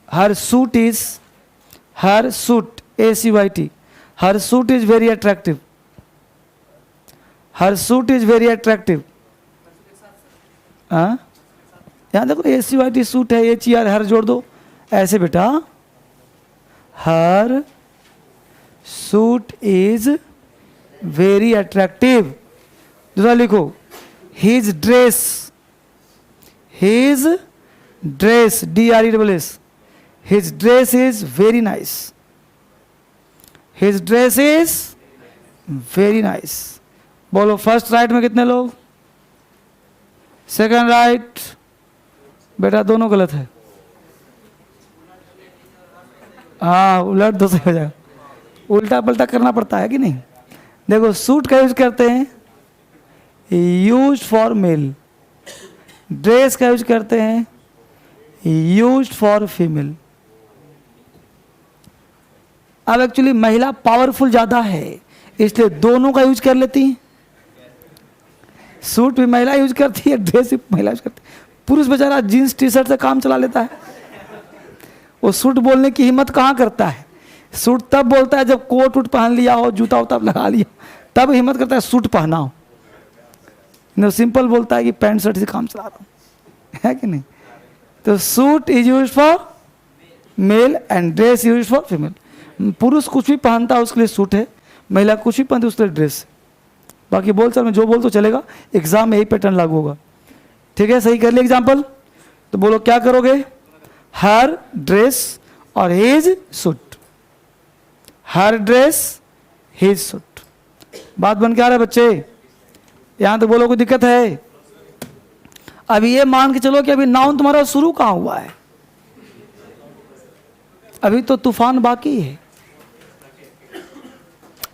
Her suit is, her suit ACYT, her suit is very attractive. Her suit is very attractive. हाँ, यहाँ देखो ACYT सूट है, HER हर जोड़ दो ऐसे बेटा। Her suit is very attractive. दूसरा लिखो, his dress, his dress DRESS, his dress is very nice. His dress is very nice. बोलो फर्स्ट राइट में कितने लोग? सेकंड राइट बेटा दोनों गलत है। हाँ उलट दो सही हो जाएगा, उल्टा पलटा करना पड़ता है कि नहीं। देखो सूट का यूज करते हैं यूज फॉर मेल, ड्रेस का यूज करते हैं यूज फॉर फीमेल। अब एक्चुअली महिला पावरफुल ज्यादा है, इसलिए दोनों का यूज कर लेती हैं। सूट भी महिला यूज करती है, ड्रेस भी महिला यूज करती है। पुरुष बेचारा जीन्स टी-शर्ट से काम चला लेता है, वो सूट बोलने की हिम्मत कहाँ करता है। सूट तब बोलता है जब कोट वोट पहन लिया हो, जूता वूता लगा लिया, तब हिम्मत करता है सूट पहना हो। सिंपल बोलता है कि पैंट शर्ट से काम चला रहा हूँ, है कि नहीं। तो suit is use for male and dress use for female. पुरुष कुछ भी पहनता है उसके लिए सूट है, महिला कुछ भी पहनती है उसके लिए ड्रेस है। बाकी बोल चल में जो बोल तो चलेगा, एग्जाम में यही पैटर्न लागू होगा। ठीक है, सही कर लिया एग्जाम्पल। तो बोलो क्या करोगे? हर ड्रेस और हिज सूट। हर ड्रेस हिज सूट। बात बन के आ रहा है बच्चे? यहां तो बोलो कोई दिक्कत है? अभी ये मान के चलो कि अभी नाउन तुम्हारा शुरू कहां हुआ है, अभी तो तूफान बाकी है।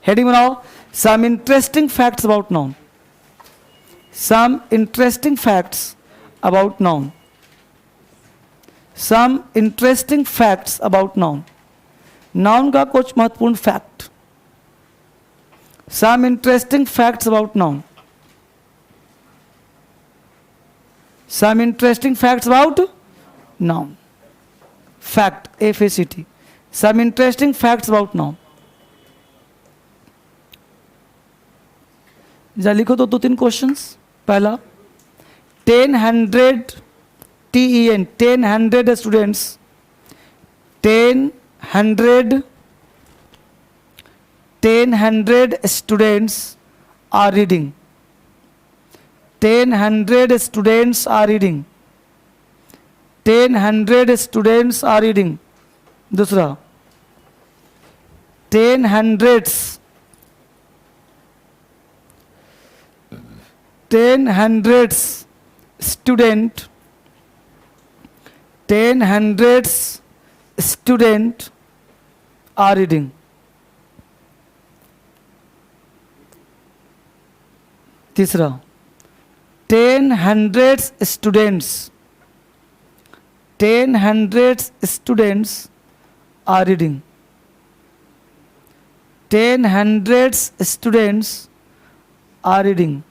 हेडिंग बनाओ, some interesting facts about noun. Some interesting facts about noun. Some interesting facts about noun. Noun का कुछ महत्वपूर्ण fact. Some interesting facts about noun. Some interesting facts about noun. Fact, F-A-C-T. Some interesting facts about noun. जरा लिखो तो 2-3 क्वेश्चंस. पहला, 10 TEN 10 students, 10 students are reading. 10 students are reading. 10 students are reading. दूसरा, 10 hundreds student 10 student are reading. तीसरा, 10 students 10 students are reading. 10 students are reading.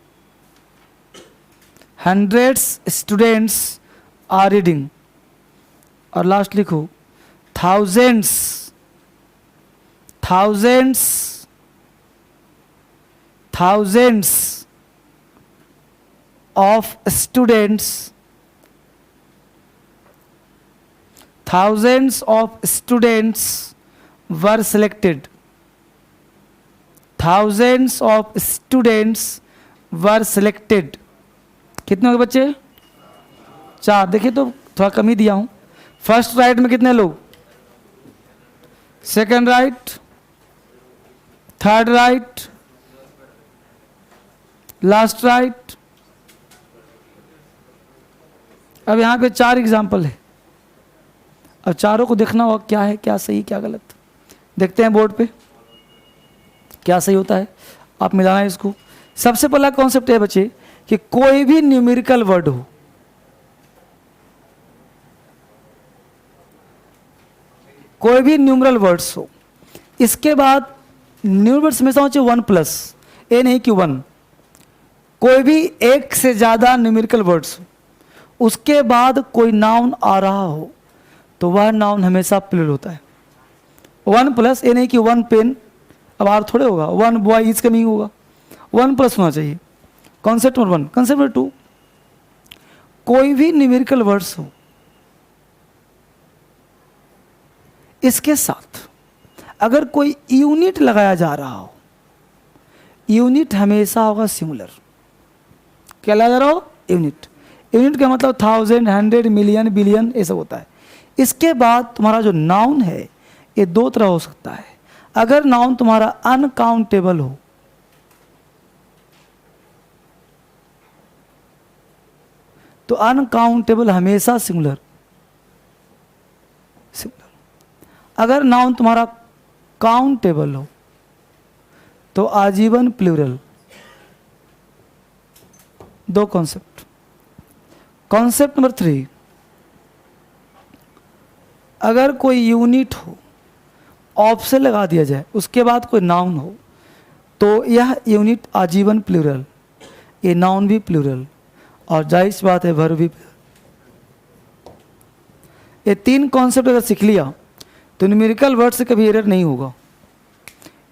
Hundreds students are reading. और लास्ट लिखो, thousands of students were selected. Thousands of students were selected. कितने हो गए बच्चे? 4. देखिए तो थोड़ा कम ही दिया हूं. फर्स्ट राइट में कितने लोग? Second right, third right, last right. अब यहां पे 4 एग्जाम्पल है. अब चारों को देखना होगा क्या है, क्या सही क्या गलत. देखते हैं बोर्ड पे क्या सही होता है. आप मिलाना है इसको. सबसे पहला कॉन्सेप्ट है बच्चे कि कोई भी न्यूमेरिकल वर्ड हो, कोई भी न्यूमरल वर्ड्स हो, इसके बाद न्यूमरल्स हमेशा होना चाहिए 1+, ये नहीं कि 1. कोई भी एक से ज्यादा न्यूमेरिकल वर्ड्स हो, उसके बाद कोई नाउन आ रहा हो तो वह नाउन हमेशा प्लूरल होता है. 1+, ये नहीं कि 1 पेन, अब आर थोड़े होगा. 1 बॉय इज कमिंग होगा. 1+ होना चाहिए. Concept number 1. कॉन्सेप्ट नंबर 2, कोई भी न्यूमेरिकल वर्ड्स हो, इसके साथ अगर कोई यूनिट लगाया जा रहा हो, यूनिट हमेशा होगा सिंगुलर. क्या लगा रहा हो? यूनिट. यूनिट का मतलब 1000, 100, मिलियन, बिलियन, ये सब होता है. इसके बाद तुम्हारा जो नाउन है ये 2 तरह हो सकता है. अगर नाउन तुम्हारा अनकाउंटेबल हो, तो अनकाउंटेबल हमेशा सिंगुलर. अगर नाउन तुम्हारा काउंटेबल हो तो आजीवन प्लूरल. 2 कॉन्सेप्ट. कॉन्सेप्ट नंबर 3, अगर कोई यूनिट हो, ऑप्शन लगा दिया जाए, उसके बाद कोई नाउन हो, तो यह यूनिट आजीवन प्लूरल, ये नाउन भी प्लूरल, और जाहिर बात है वर्ब भी. ये 3 कॉन्सेप्ट अगर सीख लिया तो न्यूमेरिकल वर्ड से कभी एरर नहीं होगा.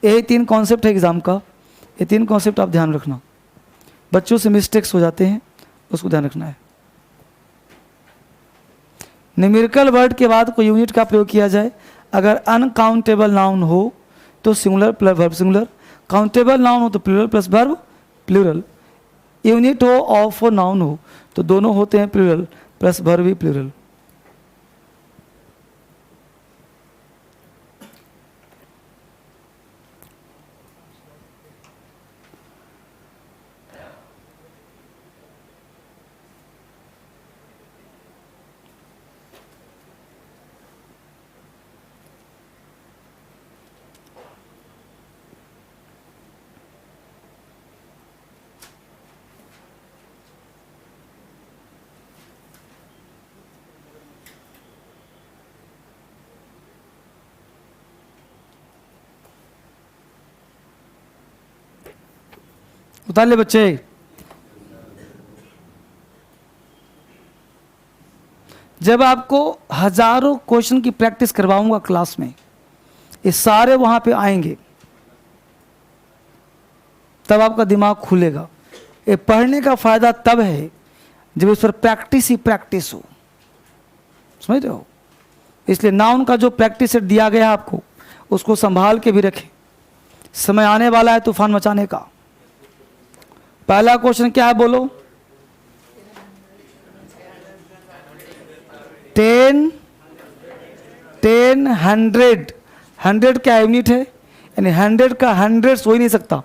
यही 3 कॉन्सेप्ट है एग्जाम का. ये 3 कॉन्सेप्ट आप ध्यान रखना. बच्चों से मिस्टेक्स हो जाते हैं, उसको ध्यान रखना है. न्यूमेरिकल वर्ड के बाद कोई यूनिट का प्रयोग किया जाए, अगर अनकाउंटेबल नाउन हो तो singular plus verb singular, countable noun हो तो plural plus verb plural, unit हो ऑफ हो नाउन हो तो दोनों होते हैं प्लूरल प्लस वर्ब भी प्लूरल. उतार ले बच्चे। जब आपको हजारों क्वेश्चन की प्रैक्टिस करवाऊंगा क्लास में, ये सारे वहां पे आएंगे, तब आपका दिमाग खुलेगा। ये पढ़ने का फायदा तब है जब इस पर प्रैक्टिस ही प्रैक्टिस हो, समझ रहे हो। इसलिए नाउन का जो प्रैक्टिस सेट दिया गया है आपको, उसको संभाल के भी रखें, समय आने वाला है तूफान मचाने का। पहला क्वेश्चन क्या है बोलो? 10, 100। 100 क्या यूनिट है, यानी 100 का 100 हो ही नहीं सकता,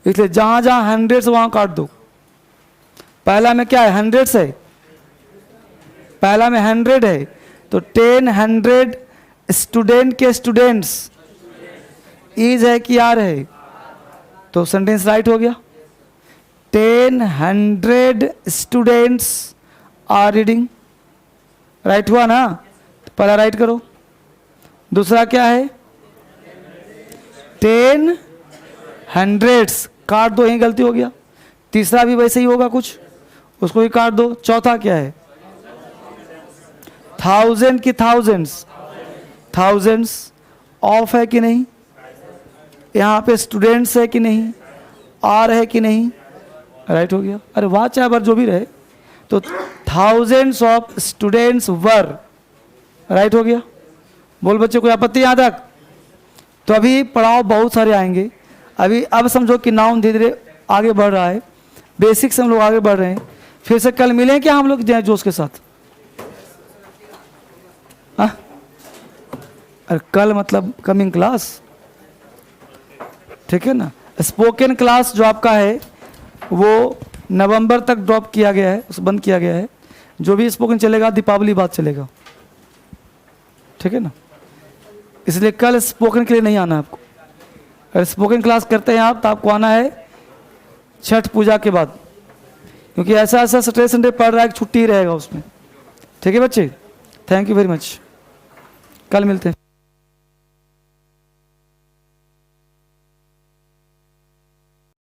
इसलिए जहां जहां 100 वहां काट दो। पहला में क्या है? 100 है, पहला में 100 है, तो 10, 100 स्टूडेंट के स्टूडेंट्स, इज है कि आर है, तो सेंटेंस राइट हो गया। 10, 100 स्टूडेंट्स आर रीडिंग, राइट हुआ ना? तो पहला राइट करो। दूसरा क्या है? 10 100s, काट दो, यही गलती हो गया। तीसरा भी वैसे ही होगा कुछ, उसको भी काट दो। चौथा क्या है? 1000 की थाउजेंड्स, थाउजेंड्स ऑफ है कि नहीं, यहाँ पे स्टूडेंट्स है कि नहीं, आर है कि नहीं, राइट हो गया। अरे वाह, चाहे बर जो भी रहे, तो thousands of students were, right हो गया। बोल बच्चे, कोई आपत्ति यहाँ तक? तो अभी पढ़ाओ बहुत सारे आएंगे। अभी अब समझो कि नाउन धीरे धीरे आगे बढ़ रहा है, बेसिक से हम लोग आगे बढ़ रहे हैं। फिर से कल मिलें क्या हम लोग जाए जोश के साथ? अरे कल मतलब कमिंग क्लास, ठीक है ना। स्पोकन क्लास जो आपका है वो नवंबर तक ड्रॉप किया गया है, उस बंद किया गया है। जो भी स्पोकन चलेगा दीपावली बाद चलेगा, ठीक है ना। इसलिए कल स्पोकन के लिए नहीं आना है आपको। अगर स्पोकन क्लास करते हैं आप, तो आपको आना है छठ पूजा के बाद, क्योंकि ऐसा ऐसा सैटरडे संडे पढ़ रहा है कि छुट्टी रहेगा उसमें, ठीक है बच्चे। थैंक यू वेरी मच, कल मिलते हैं।